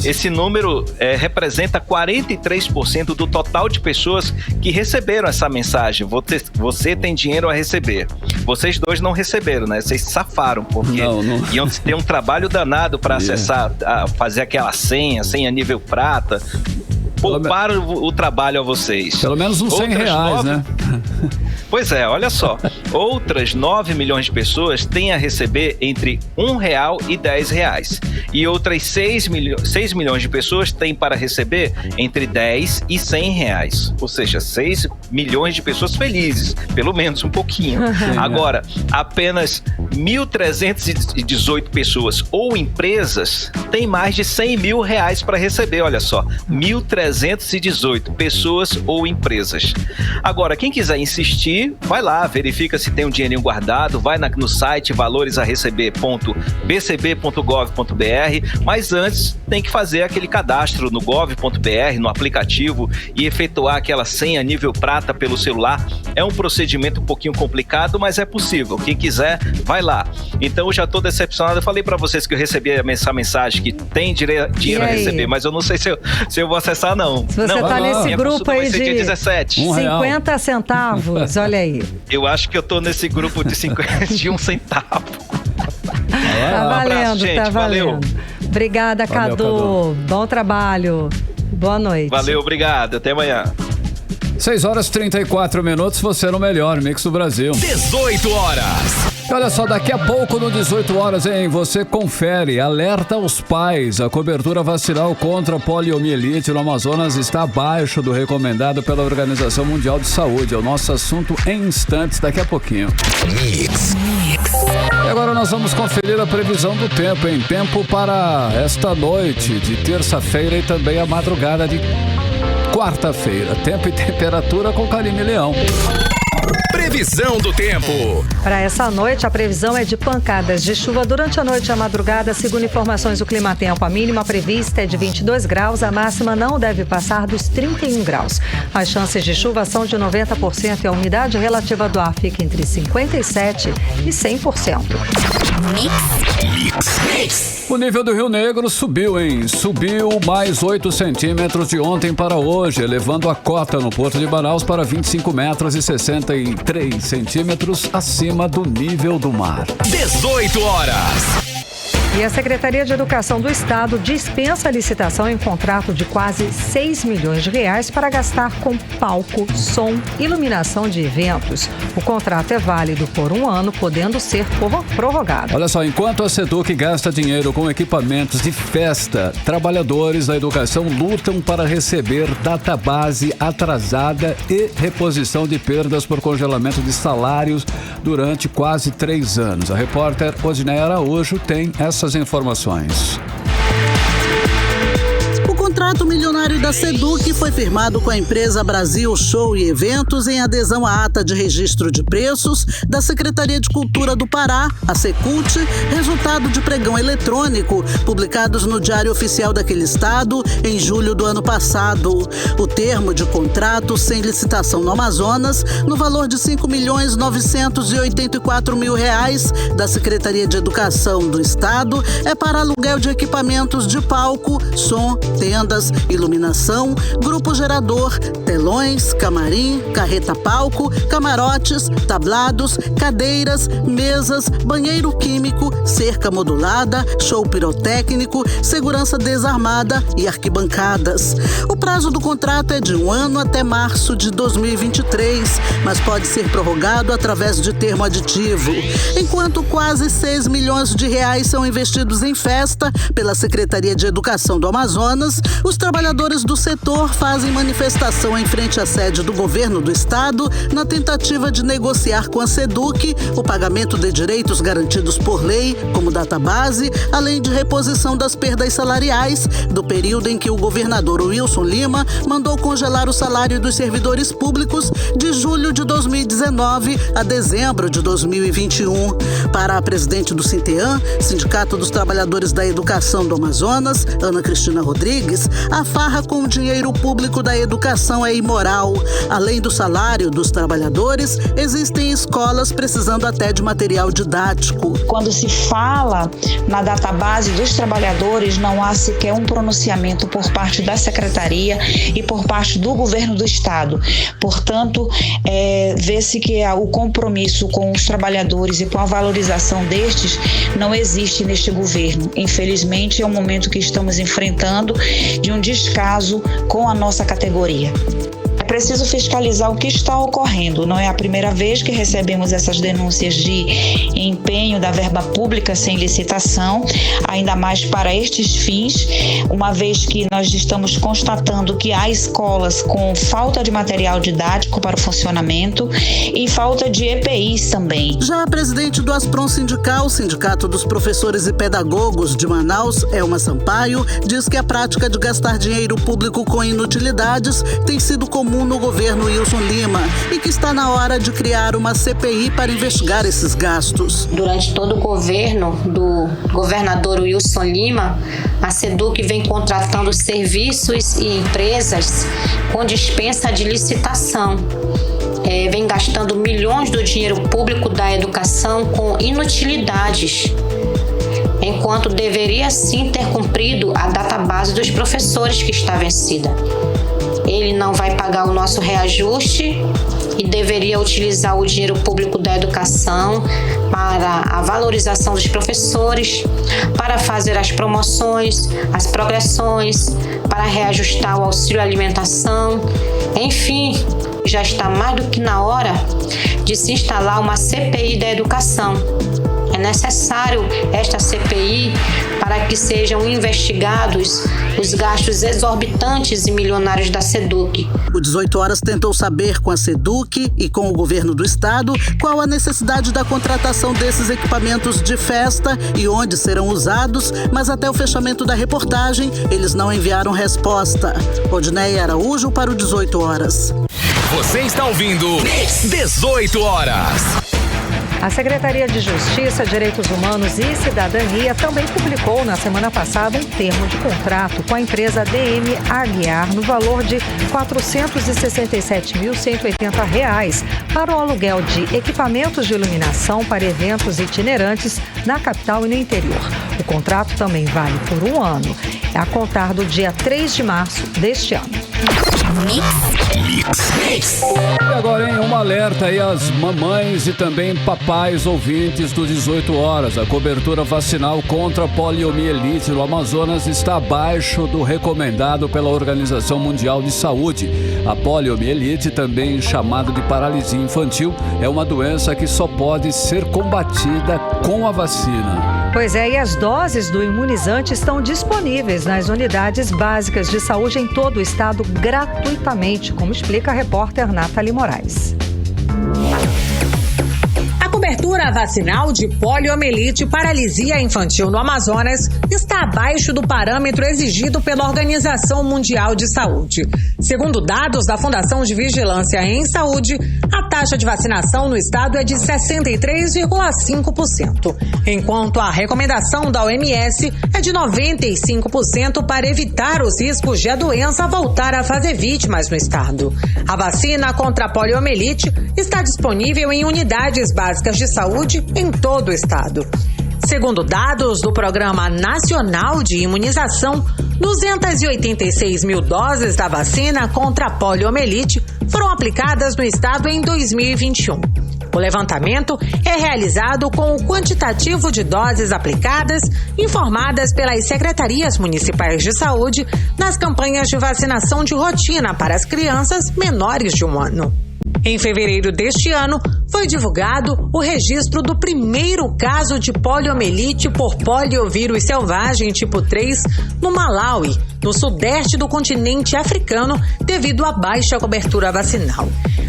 Esse número representa 43% do total de pessoas que receberam essa mensagem. Você tem dinheiro a receber. Vocês dois não receberam, né? Vocês safaram, porque iam ter um trabalho danado para acessar, fazer aquela senha nível prata. Pouparam o trabalho a vocês. Pelo menos uns R$100, né? Pois é, olha só. Outras 9 milhões de pessoas têm a receber entre R$1 e R$10. E outras 6 milhões de pessoas têm para receber entre R$10 e R$100. Ou seja, 6 milhões de pessoas felizes. Pelo menos um pouquinho. Agora, apenas 1.318 pessoas ou empresas têm mais de R$100 mil para receber. Olha só, 1.318 pessoas ou empresas. Agora, quem quiser insistir, vai lá, verifica se tem um dinheirinho guardado, vai no site valoresaReceber.bcb.gov.br, mas antes tem que fazer aquele cadastro no gov.br, no aplicativo, e efetuar aquela senha nível prata pelo celular. É um procedimento um pouquinho complicado, mas é possível. Quem quiser, vai lá. Então eu já estou decepcionado. Eu falei para vocês que eu recebi essa mensagem que tem dinheiro a receber, mas eu não sei se eu vou acessar, não. Se você está nesse grupo aí de 17. 50 centavos, olha aí. Eu acho que eu tô nesse grupo de 1 centavo. Tá valendo, gente, tá valendo. Obrigada, Cadu. Bom trabalho. Boa noite. Valeu, obrigado. Até amanhã. 6 horas e 34 minutos, você no melhor Mix do Brasil. 18 horas. Olha só, daqui a pouco no 18 horas, hein? Você confere, alerta aos pais. A cobertura vacinal contra a poliomielite no Amazonas está abaixo do recomendado pela Organização Mundial de Saúde. É o nosso assunto em instantes, daqui a pouquinho. E agora nós vamos conferir a previsão do tempo, hein? Tempo para esta noite de terça-feira e também a madrugada de quarta-feira. Tempo e temperatura com Karine Leão. Previsão do tempo. Para essa noite, a previsão é de pancadas de chuva durante a noite e a madrugada. Segundo informações do Climatempo, a mínima prevista é de 22 graus, a máxima não deve passar dos 31 graus. As chances de chuva são de 90% e a umidade relativa do ar fica entre 57% e 100%. O nível do Rio Negro subiu, hein? Subiu mais 8 centímetros de ontem para hoje, elevando a cota no Porto de Manaus para 25 metros e 63 centímetros acima do nível do mar. 18 horas. E a Secretaria de Educação do Estado dispensa a licitação em contrato de quase 6 milhões de reais para gastar com palco, som, iluminação de eventos. O contrato é válido por 1 ano, podendo ser prorrogado. Olha só, enquanto a SEDUC gasta dinheiro com equipamentos de festa, trabalhadores da educação lutam para receber database atrasada e reposição de perdas por congelamento de salários durante quase 3 anos. A repórter Osinéia Araújo tem essas informações. O contrato milionário da SEDUC foi firmado com a empresa Brasil Show e Eventos em adesão à ata de registro de preços da Secretaria de Cultura do Pará, a Secult, resultado de pregão eletrônico publicados no Diário Oficial daquele estado em julho do ano passado. O termo de contrato sem licitação no Amazonas, no valor de R$ 5.984.000 da Secretaria de Educação do Estado, é para aluguel de equipamentos de palco, som, tendas, iluminação, grupo gerador, telões, camarim, carreta-palco, camarotes, tablados, cadeiras, mesas, banheiro químico, cerca modulada, show pirotécnico, segurança desarmada e arquibancadas. O prazo do contrato é de 1 ano até março de 2023, mas pode ser prorrogado através de termo aditivo. Enquanto quase 6 milhões de reais são investidos em festa pela Secretaria de Educação do Amazonas, os trabalhadores do setor fazem manifestação em frente à sede do governo do estado na tentativa de negociar com a SEDUC o pagamento de direitos garantidos por lei, como database, além de reposição das perdas salariais do período em que o governador Wilson Lima mandou congelar o salário dos servidores públicos de julho de 2019 a dezembro de 2021. Para a presidente do Sinteam, Sindicato dos Trabalhadores da Educação do Amazonas, Ana Cristina Rodrigues, a farra com o dinheiro público da educação é imoral. Além do salário dos trabalhadores, existem escolas precisando até de material didático. Quando se fala na database dos trabalhadores, não há sequer um pronunciamento por parte da Secretaria e por parte do governo do estado. Portanto, vê-se que o compromisso com os trabalhadores e com a valorização destes não existe neste governo. Infelizmente, é um momento que estamos enfrentando de um descaso com a nossa categoria. É preciso fiscalizar o que está ocorrendo. Não é a primeira vez que recebemos essas denúncias de empenho da verba pública sem licitação, ainda mais para estes fins, uma vez que nós estamos constatando que há escolas com falta de material didático para o funcionamento e falta de EPIs também. Já a presidente do Asprom Sindical, Sindicato dos Professores e Pedagogos de Manaus, Elma Sampaio, diz que a prática de gastar dinheiro público com inutilidades tem sido comum no governo Wilson Lima e que está na hora de criar uma CPI para investigar esses gastos. Durante todo o governo do governador Wilson Lima, a SEDUC vem contratando serviços e empresas com dispensa de licitação. Vem gastando milhões do dinheiro público da educação com inutilidades, enquanto deveria sim ter cumprido a database dos professores que está vencida. Ele não vai pagar o nosso reajuste e deveria utilizar o dinheiro público da educação para a valorização dos professores, para fazer as promoções, as progressões, para reajustar o auxílio alimentação, enfim, que já está mais do que na hora de se instalar uma CPI da educação. É necessário esta CPI para que sejam investigados os gastos exorbitantes e milionários da SEDUC. O 18 Horas tentou saber com a SEDUC e com o governo do estado qual a necessidade da contratação desses equipamentos de festa e onde serão usados, mas até o fechamento da reportagem eles não enviaram resposta. Odneia Araújo para o 18 Horas. Você está ouvindo 18 Horas. A Secretaria de Justiça, Direitos Humanos e Cidadania também publicou na semana passada um termo de contrato com a empresa DM Aguiar no valor de R$ 467.180 para o aluguel de equipamentos de iluminação para eventos itinerantes na capital e no interior. O contrato também vale por um ano, a contar do dia 3 de março deste ano. E agora, hein, um alerta aí às mamães e também papais ouvintes do 18 Horas. A cobertura vacinal contra a poliomielite no Amazonas está abaixo do recomendado pela Organização Mundial de Saúde. A poliomielite, também chamada de paralisia infantil, é uma doença que só pode ser combatida com a vacina. Pois é, e as doses do imunizante estão disponíveis nas unidades básicas de saúde em todo o estado gratuitamente, como explica a repórter Nathalie Moraes. A cobertura vacinal de poliomielite e paralisia infantil no Amazonas está abaixo do parâmetro exigido pela Organização Mundial de Saúde. Segundo dados da Fundação de Vigilância em Saúde, a taxa de vacinação no estado é de 63,5%, enquanto a recomendação da OMS é de 95% para evitar os riscos de a doença voltar a fazer vítimas no estado. A vacina contra a poliomielite está disponível em unidades básicas de saúde em todo o estado. Segundo dados do Programa Nacional de Imunização, 286 mil doses da vacina contra a poliomielite foram aplicadas no estado em 2021. O levantamento é realizado com o quantitativo de doses aplicadas informadas pelas secretarias municipais de saúde nas campanhas de vacinação de rotina para as crianças menores de 1 ano. Em fevereiro deste ano, foi divulgado o registro do primeiro caso de poliomielite por poliovírus selvagem tipo 3 no Malawi, no sudeste do continente africano, devido à baixa cobertura vacinal.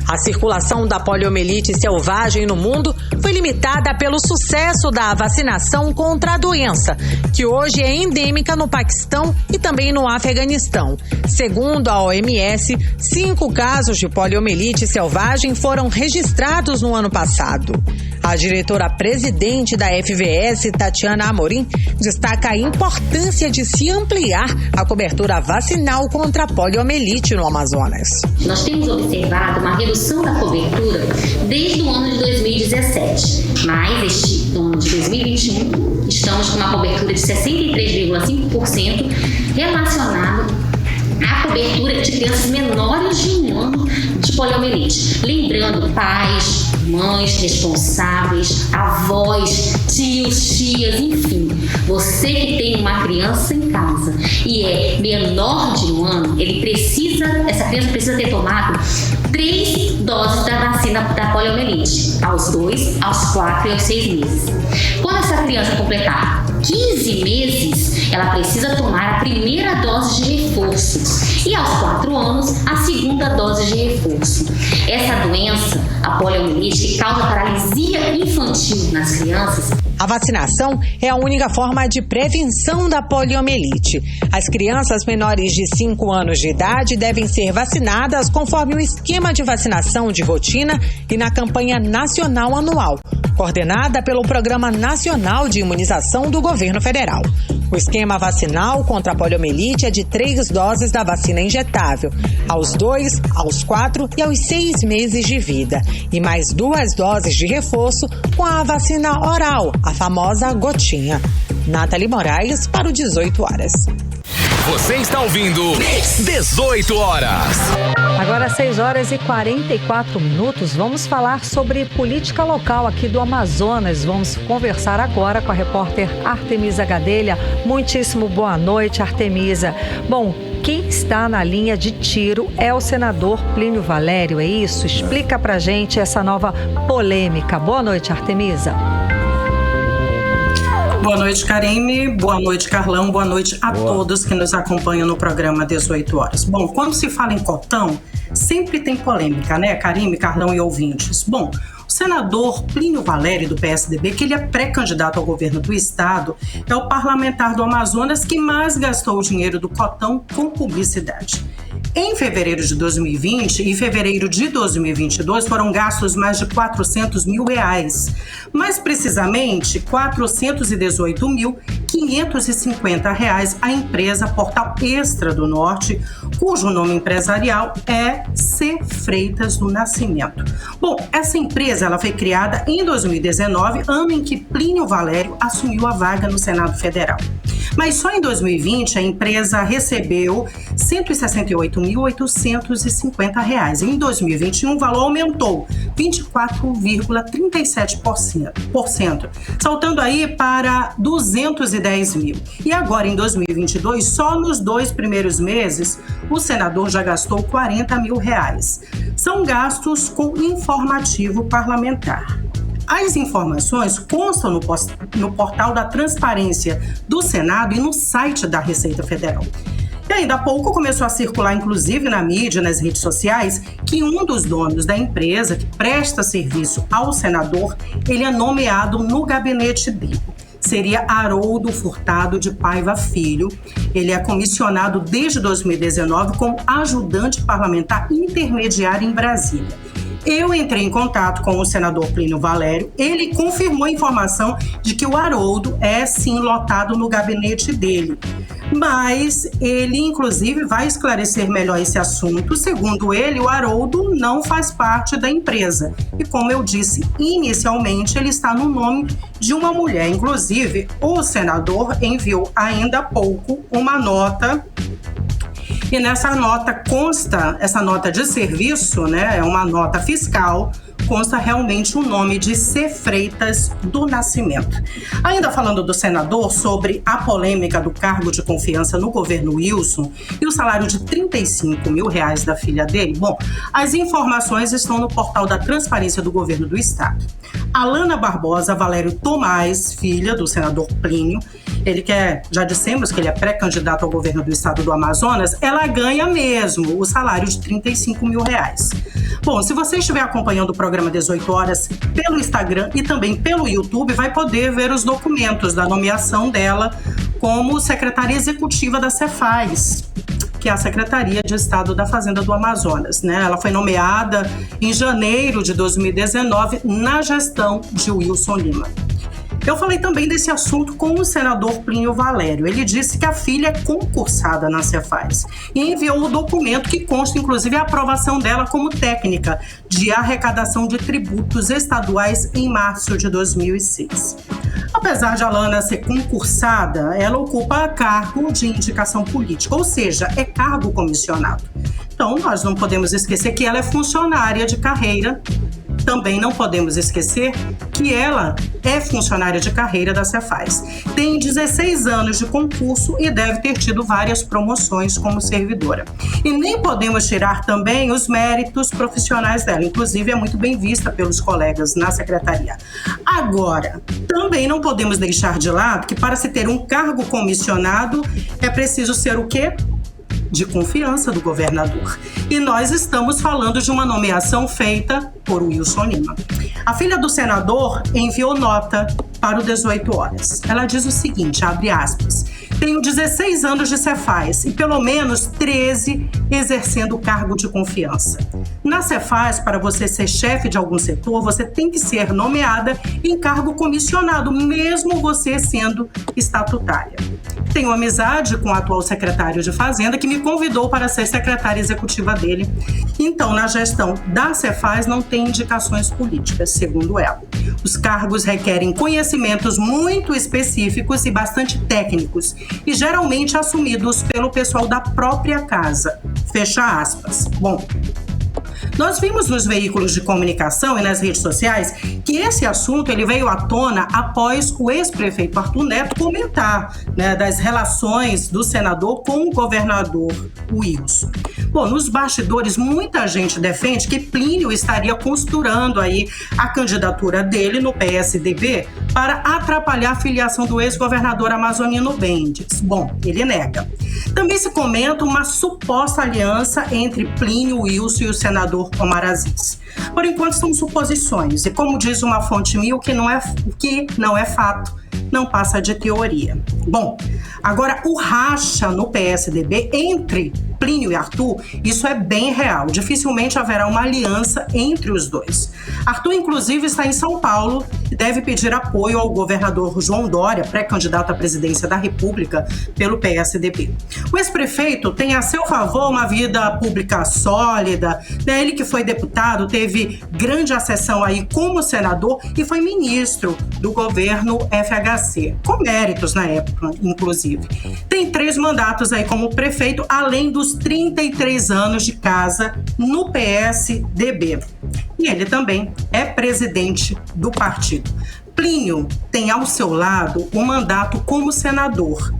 A circulação da poliomielite selvagem no mundo foi limitada pelo sucesso da vacinação contra a doença, que hoje é endêmica no Paquistão e também no Afeganistão. Segundo a OMS, 5 casos de poliomielite selvagem foram registrados no ano passado. A diretora-presidente da FVS, Tatiana Amorim, destaca a importância de se ampliar a cobertura vacinal contra a poliomielite no Amazonas. Nós temos observado uma redução da cobertura desde o ano de 2017, mas este ano de 2021 estamos com uma cobertura de 63,5% relacionado à cobertura de crianças menores de 1 ano de poliomielite. Lembrando, pais, mães responsáveis, avós, tios, tias, enfim, você que tem uma criança em casa e é menor de 1 ano, essa criança precisa ter tomado 3 doses da vacina da poliomielite, aos 2, aos 4 e aos 6 meses. Quando essa criança completar 15 meses, ela precisa tomar a primeira dose de reforço e aos 4 anos a segunda dose de reforço. Essa doença, a poliomielite, que causa paralisia infantil nas crianças. A vacinação é a única forma de prevenção da poliomielite. As crianças menores de 5 anos de idade devem ser vacinadas conforme o esquema de vacinação de rotina e na campanha nacional anual, coordenada pelo Programa Nacional de Imunização do Governo Federal. O esquema vacinal contra a poliomielite é de 3 doses da vacina injetável, aos 2, aos 4 e aos 6 meses de vida, e mais 2 doses de reforço com a vacina oral, a famosa gotinha. Nathalie Moraes para o 18 Horas. Você está ouvindo 18 Horas. Agora 6 horas e 44 minutos, vamos falar sobre política local aqui do Amazonas. Vamos conversar agora com a repórter Artemisa Gadelha. Muitíssimo boa noite, Artemisa. Bom, quem está na linha de tiro é o senador Plínio Valério, é isso? Explica pra gente essa nova polêmica. Boa noite, Artemisa. Boa noite, Karine. Boa noite, Carlão. Boa noite a todos que nos acompanham no programa 18 horas. Bom, quando se fala em cotão, sempre tem polêmica, né, Karine, Carlão e ouvintes? Bom, o senador Plínio Valério, do PSDB, que ele é pré-candidato ao governo do estado, é o parlamentar do Amazonas que mais gastou o dinheiro do cotão com publicidade. Em fevereiro de 2020 e fevereiro de 2022 foram gastos mais de R$400 mil, mais precisamente R$418.550 a empresa Portal Extra do Norte, cujo nome empresarial é C. Freitas do Nascimento. Bom, essa empresa ela foi criada em 2019, ano em que Plínio Valério assumiu a vaga no Senado Federal. Mas só em 2020 a empresa recebeu R$168.850. Em 2021 o valor aumentou 24,37%, saltando aí para R$210 mil. E agora em 2022, só nos 2 primeiros meses, o senador já gastou R$40 mil. São gastos com informativo parlamentar. As informações constam no portal da Transparência do Senado e no site da Receita Federal. E ainda há pouco começou a circular, inclusive na mídia, nas redes sociais, que um dos donos da empresa que presta serviço ao senador, ele é nomeado no gabinete dele. Seria Haroldo Furtado de Paiva Filho. Ele é comissionado desde 2019 como ajudante parlamentar intermediário em Brasília. Eu entrei em contato com o senador Plínio Valério, ele confirmou a informação de que o Haroldo é sim lotado no gabinete dele. Mas ele, inclusive, vai esclarecer melhor esse assunto. Segundo ele, o Haroldo não faz parte da empresa. E como eu disse inicialmente, ele está no nome de uma mulher. Inclusive, o senador enviou ainda há pouco uma nota. E nessa nota consta, essa nota de serviço, né, é uma nota fiscal, consta realmente o nome de C. Freitas do Nascimento. Ainda falando do senador, sobre a polêmica do cargo de confiança no governo Wilson e o salário de R$35 mil da filha dele, bom, as informações estão no portal da Transparência do Governo do Estado. Alana Barbosa Valério Tomás, filha do senador Plínio, ele que já dissemos que ele é pré-candidato ao governo do estado do Amazonas, ela ganha mesmo o salário de R$35 mil. Bom, se você estiver acompanhando o programa 18 horas pelo Instagram e também pelo YouTube, vai poder ver os documentos da nomeação dela como secretária executiva da Cefaz, que é a Secretaria de Estado da Fazenda do Amazonas, né? Ela foi nomeada em janeiro de 2019 na gestão de Wilson Lima. Eu falei também desse assunto com o senador Plínio Valério. Ele disse que a filha é concursada na Cefaz e enviou o documento que consta, inclusive, a aprovação dela como técnica de arrecadação de tributos estaduais em março de 2006. Apesar de Alana ser concursada, ela ocupa cargo de indicação política, ou seja, é cargo comissionado. Então, nós não podemos esquecer que ela é funcionária de carreira. Também não podemos esquecer que ela é funcionária de carreira da Cefaz. Tem 16 anos de concurso e deve ter tido várias promoções como servidora. E nem podemos tirar também os méritos profissionais dela. Inclusive, é muito bem vista pelos colegas na secretaria. Agora, também não podemos deixar de lado que para se ter um cargo comissionado é preciso ser o quê? De confiança do governador. E nós estamos falando de uma nomeação feita por Wilson Lima. A filha do senador enviou nota para o 18 horas. Ela diz o seguinte, abre aspas, tenho 16 anos de Cefaz e pelo menos 13 exercendo o cargo de confiança. Na Cefaz, para você ser chefe de algum setor, você tem que ser nomeada em cargo comissionado, mesmo você sendo estatutária. Tenho amizade com o atual secretário de Fazenda, que me convidou para ser secretária executiva dele. Então, na gestão da Cefaz, não tem indicações políticas, segundo ela. Os cargos requerem conhecimentos muito específicos e bastante técnicos, e geralmente assumidos pelo pessoal da própria casa. Fecha aspas. Bom, Nós vimos nos veículos de comunicação e nas redes sociais que esse assunto ele veio à tona após o ex-prefeito Arthur Neto comentar, né, das relações do senador com o governador Wilson. Bom, nos bastidores, muita gente defende que Plínio estaria costurando aí a candidatura dele no PSDB para atrapalhar a filiação do ex-governador amazonino Mendes. Bom, ele nega. Também se comenta uma suposta aliança entre Plínio Wilson e o senador Omar Aziz. Por enquanto são suposições e, como diz uma fonte minha, o que não é fato não passa de teoria. Bom, agora o racha no PSDB entre Plínio e Arthur, isso é bem real. Dificilmente haverá uma aliança entre os dois. Arthur, inclusive, está em São Paulo e deve pedir apoio ao governador João Dória, pré-candidato à presidência da República pelo PSDB. O ex-prefeito tem a seu favor uma vida pública sólida, né? Ele que foi deputado, teve grande ascensão aí como senador e foi ministro do governo FHC, com méritos na época, inclusive. Tem 3 mandatos aí como prefeito, além dos 33 anos de casa no PSDB. E ele também é presidente do partido. Plínio tem ao seu lado um mandato como senador.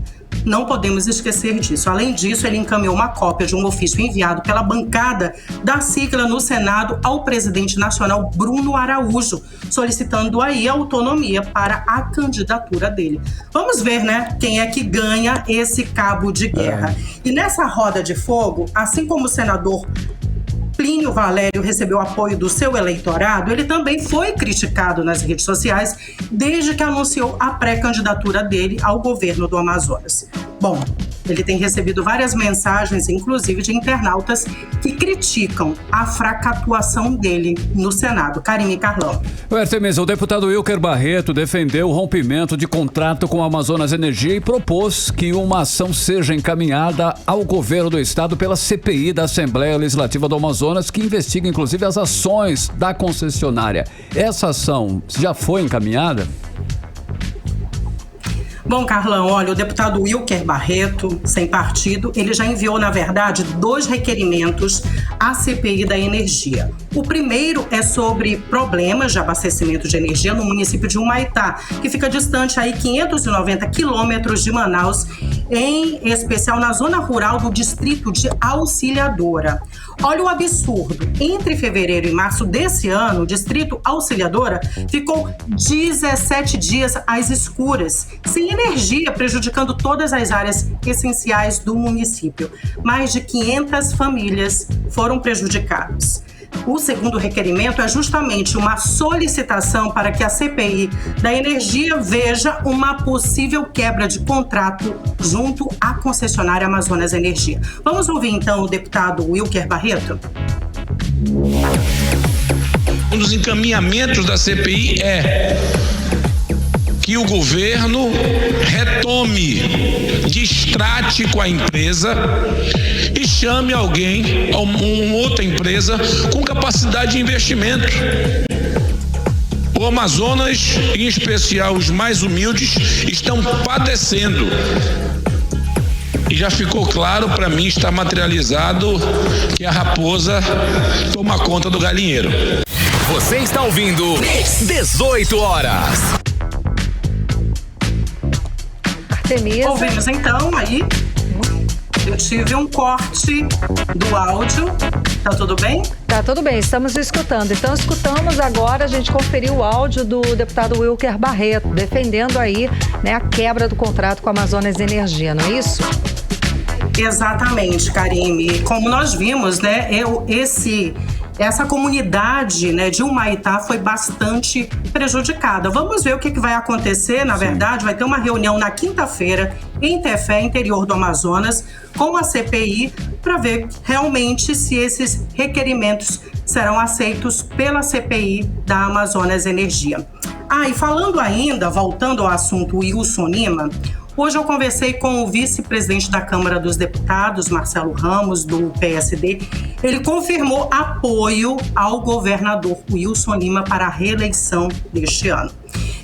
Não podemos esquecer disso. Além disso, ele encaminhou uma cópia de um ofício enviado pela bancada da sigla no Senado ao presidente nacional Bruno Araújo, solicitando aí autonomia para a candidatura dele. Vamos ver, né, quem é que ganha esse cabo de guerra. E nessa roda de fogo, assim como o senador Plínio Valério recebeu apoio do seu eleitorado, ele também foi criticado nas redes sociais desde que anunciou a pré-candidatura dele ao governo do Amazonas. Bom, ele tem recebido várias mensagens, inclusive de internautas, que criticam a fraca atuação dele no Senado. Karine e Carlão. O deputado Wilker Barreto defendeu o rompimento de contrato com a Amazonas Energia e propôs que uma ação seja encaminhada ao governo do estado pela CPI da Assembleia Legislativa do Amazonas, que investiga inclusive as ações da concessionária. Essa ação já foi encaminhada? Bom, Carlão, olha, o deputado Wilker Barreto, sem partido, ele já enviou, na verdade, 2 requerimentos à CPI da energia. O primeiro é sobre problemas de abastecimento de energia no município de Humaitá, que fica distante aí 590 quilômetros de Manaus, em especial na zona rural do distrito de Auxiliadora. Olha o absurdo. Entre fevereiro e março desse ano, o distrito Auxiliadora ficou 17 dias às escuras, sem energia, prejudicando todas as áreas essenciais do município. Mais de 500 famílias foram prejudicadas. O segundo requerimento é justamente uma solicitação para que a CPI da energia veja uma possível quebra de contrato junto à concessionária Amazonas Energia. Vamos ouvir então o deputado Wilker Barreto? Um dos encaminhamentos da CPI é que o governo retome, destrate com a empresa e chame alguém, uma outra empresa com capacidade de investimento. O Amazonas, em especial os mais humildes, estão padecendo. E já ficou claro para mim, está materializado, que a raposa toma conta do galinheiro. Você está ouvindo 18 horas. Artemisa. Ouvimos então aí. Eu tive um corte do áudio. Tá tudo bem? Tá tudo bem, estamos escutando. Então escutamos agora, a gente conferiu o áudio do deputado Wilker Barreto, defendendo aí, né, a quebra do contrato com a Amazonas Energia, não é isso? Exatamente, Karine. Como nós vimos, né, essa comunidade, né, de Humaitá foi bastante prejudicada. Vamos ver o que vai acontecer. Na verdade, vai ter uma reunião na quinta-feira em Tefé, interior do Amazonas, com a CPI, para ver realmente se esses requerimentos serão aceitos pela CPI da Amazonas Energia. E falando ainda, voltando ao assunto Wilson Lima, hoje eu conversei com o vice-presidente da Câmara dos Deputados, Marcelo Ramos, do PSD. Ele confirmou apoio ao governador Wilson Lima para a reeleição deste ano.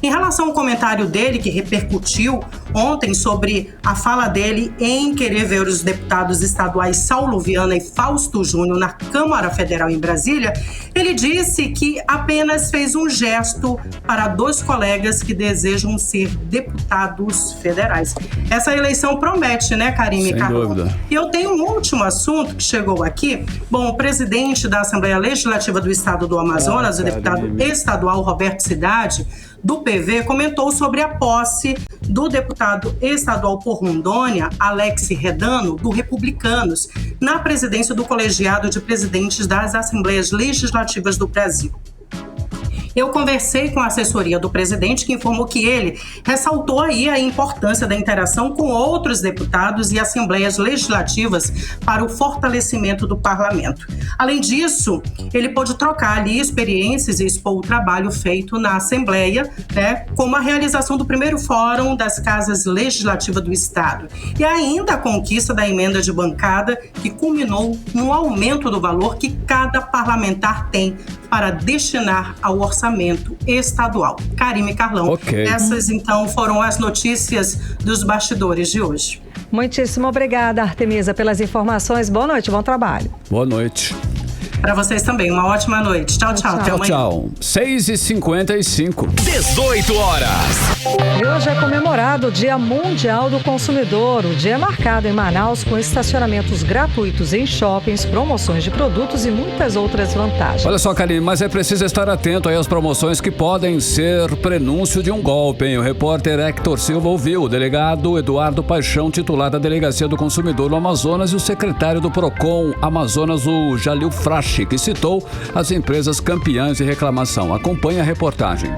Em relação ao comentário dele, que repercutiu ontem sobre a fala dele em querer ver os deputados estaduais Saulo Viana e Fausto Júnior na Câmara Federal em Brasília, ele disse que apenas fez um gesto para 2 colegas que desejam ser deputados federais. Essa eleição promete, né, Karime e Carlão? Sem dúvida. E eu tenho um último assunto que chegou aqui. Bom, o presidente da Assembleia Legislativa do Estado do Amazonas, o deputado estadual Roberto Cidade, do PV, comentou sobre a posse do deputado estadual por Rondônia, Alex Redano, do Republicanos, na presidência do Colegiado de Presidentes das Assembleias Legislativas do Brasil. Eu conversei com a assessoria do presidente, que informou que ele ressaltou aí a importância da interação com outros deputados e assembleias legislativas para o fortalecimento do parlamento. Além disso, ele pôde trocar ali experiências e expor o trabalho feito na Assembleia, né, como a realização do primeiro Fórum das Casas Legislativas do Estado. E ainda a conquista da emenda de bancada, que culminou no aumento do valor que cada parlamentar tem para destinar ao orçamento estadual. Karime e Carlão, essas então foram as notícias dos bastidores de hoje. Muitíssimo obrigada, Artemisa, pelas informações. Boa noite, bom trabalho. Boa noite. Para vocês também, uma ótima noite. Tchau, tchau. Até amanhã. Tchau. 6h55. 18 horas. E hoje é comemorado o Dia Mundial do Consumidor. O dia é marcado em Manaus com estacionamentos gratuitos em shoppings, promoções de produtos e muitas outras vantagens. Olha só, Karine, mas é preciso estar atento aí às promoções que podem ser prenúncio de um golpe, hein? O repórter Hector Silva ouviu o delegado Eduardo Paixão, titular da Delegacia do Consumidor no Amazonas, e o secretário do PROCON Amazonas, o Jalil Frache, que citou as empresas campeãs de reclamação. Acompanhe a reportagem.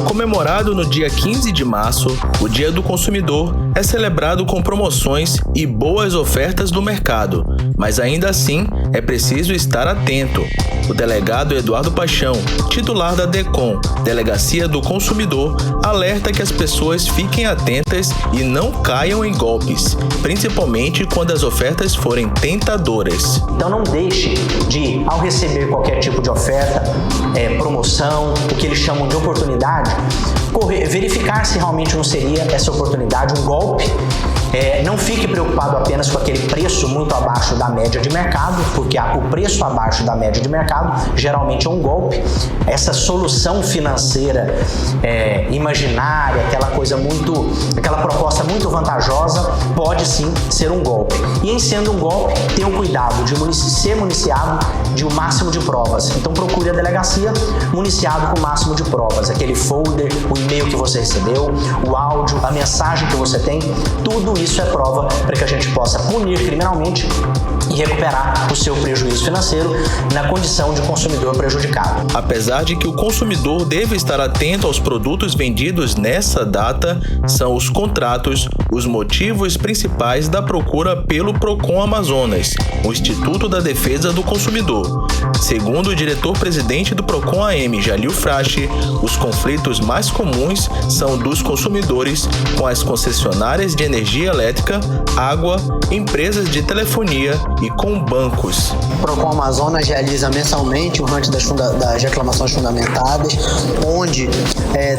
Comemorado no dia 15 de março, o Dia do Consumidor é celebrado com promoções e boas ofertas do mercado, mas ainda assim é preciso estar atento. O delegado Eduardo Paixão, titular da DECOM, Delegacia do Consumidor, alerta que as pessoas fiquem atentas e não caiam em golpes, principalmente quando as ofertas forem tentadoras. Então não deixe de, ao receber qualquer tipo de oferta, promoção, o que eles chamam de oportunidade, verificar se realmente não seria essa oportunidade um golpe. Não fique preocupado apenas com aquele preço muito abaixo da média de mercado, porque o preço abaixo da média de mercado geralmente é um golpe. Essa solução financeira imaginária, aquela proposta muito vantajosa, pode sim ser um golpe. E em sendo um golpe, tenha o cuidado de ser municiado de o máximo de provas. Então procure a delegacia municiado com o máximo de provas. Aquele folder, o e-mail que você recebeu, o áudio, a mensagem que você tem, tudo isso é prova para que a gente possa punir criminalmente e recuperar o seu prejuízo financeiro na condição de consumidor prejudicado. Apesar de que o consumidor deve estar atento aos produtos vendidos nessa data, são os contratos os motivos principais da procura pelo PROCON Amazonas, o Instituto da Defesa do Consumidor. Segundo o diretor-presidente do PROCON AM, Jalil Frache, os conflitos mais comuns são dos consumidores com as concessionárias de energia elétrica, água, empresas de telefonia e com bancos. O PROCON Amazonas realiza mensalmente o ranking das reclamações fundamentadas, onde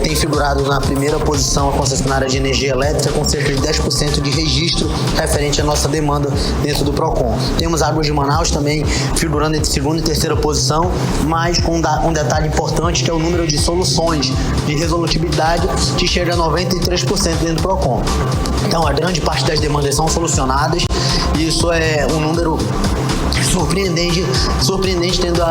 tem figurado na primeira posição a concessionária de energia elétrica, com cerca de 10% de registro referente à nossa demanda dentro do PROCON. Temos Águas de Manaus também figurando entre segunda e terceira posição, mas com um detalhe importante, que é o número de soluções de resolutibilidade, que chega a 93% dentro do PROCON. Então, a grande parte das demandas são solucionadas, e isso é um número surpreendente tendo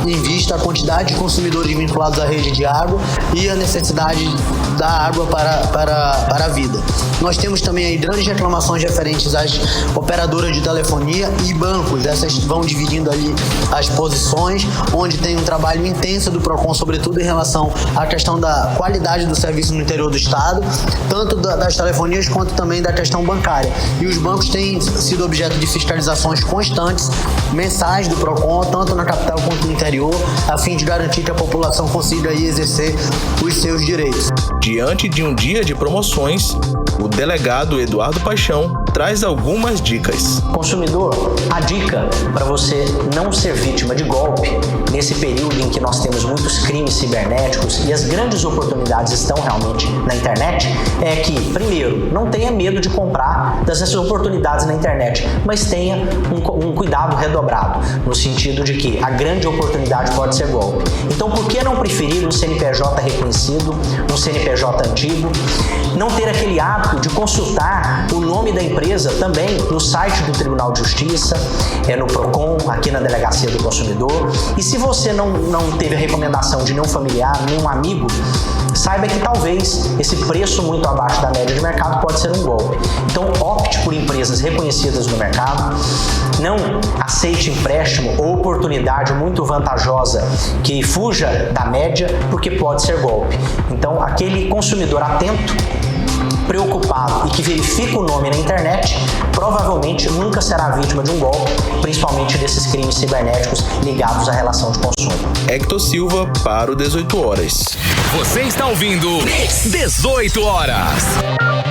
em vista a quantidade de consumidores vinculados à rede de água e a necessidade da água para a vida. Nós temos também aí grandes reclamações referentes às operadoras de telefonia e bancos. Essas vão dividindo ali as posições, onde tem um trabalho intenso do PROCON, sobretudo em relação à questão da qualidade do serviço no interior do estado, tanto das telefonias quanto também da questão bancária. E os bancos têm sido objeto de fiscalizações constantes mensais do PROCON, tanto na capital quanto no interior, a fim de garantir que a população consiga aí exercer os seus direitos. Diante de um dia de promoções, o delegado Eduardo Paixão traz algumas dicas. Consumidor, a dica para você não ser vítima de golpe nesse período em que nós temos muitos crimes cibernéticos e as grandes oportunidades estão realmente na internet é que, primeiro, não tenha medo de comprar dessas oportunidades na internet, mas tenha um cuidado redobrado, no sentido de que a grande oportunidade pode ser golpe. Então, por que não preferir um CNPJ reconhecido, um CNPJ antigo, não ter aquele hábito de consultar o nome da empresa também no site do Tribunal de Justiça, no PROCON, aqui na Delegacia do Consumidor. E se você não teve a recomendação de nenhum familiar, nenhum amigo, saiba que talvez esse preço muito abaixo da média de mercado pode ser um golpe. Então opte por empresas reconhecidas no mercado, não aceite empréstimo ou oportunidade muito vantajosa que fuja da média, porque pode ser golpe. Então aquele consumidor atento, preocupado e que verifica o nome na internet, provavelmente nunca será vítima de um golpe, principalmente desses crimes cibernéticos ligados à relação de consumo. Hector Silva para o 18 horas. Você está ouvindo 18 horas.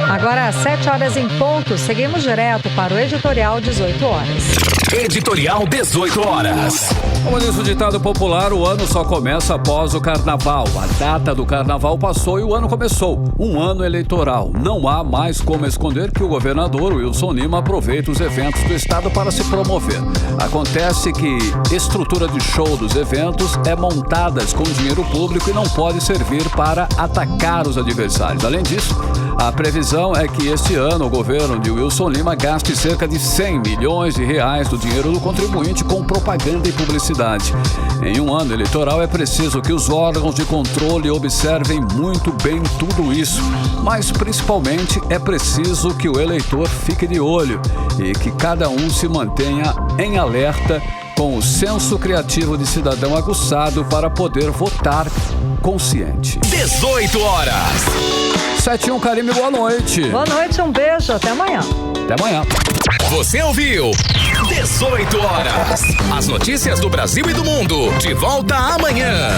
Agora, às 7 horas em ponto, seguimos direto para o Editorial 18 horas. Editorial 18 horas. Como diz o ditado popular, o ano só começa após o carnaval. A data do carnaval passou e o ano começou. Um ano eleitoral. Não há mais como esconder que o governador Wilson Lima aproveita os eventos do estado para se promover. Acontece que estrutura de show dos eventos é montada com dinheiro público e não pode servir para atacar os adversários. Além disso, a previsão é que este ano o governo de Wilson Lima gaste cerca de 100 milhões de reais do dinheiro do contribuinte com propaganda e publicidade. Em um ano eleitoral é preciso que os órgãos de controle observem muito bem tudo isso, mas principalmente é preciso que o eleitor fique de olho e que cada um se mantenha em alerta com o senso criativo de cidadão aguçado para poder votar consciente. 18 horas. 7-1, Karime, boa noite. Boa noite, um beijo, até amanhã. Até amanhã. Você ouviu 18 horas. As notícias do Brasil e do mundo. De volta amanhã.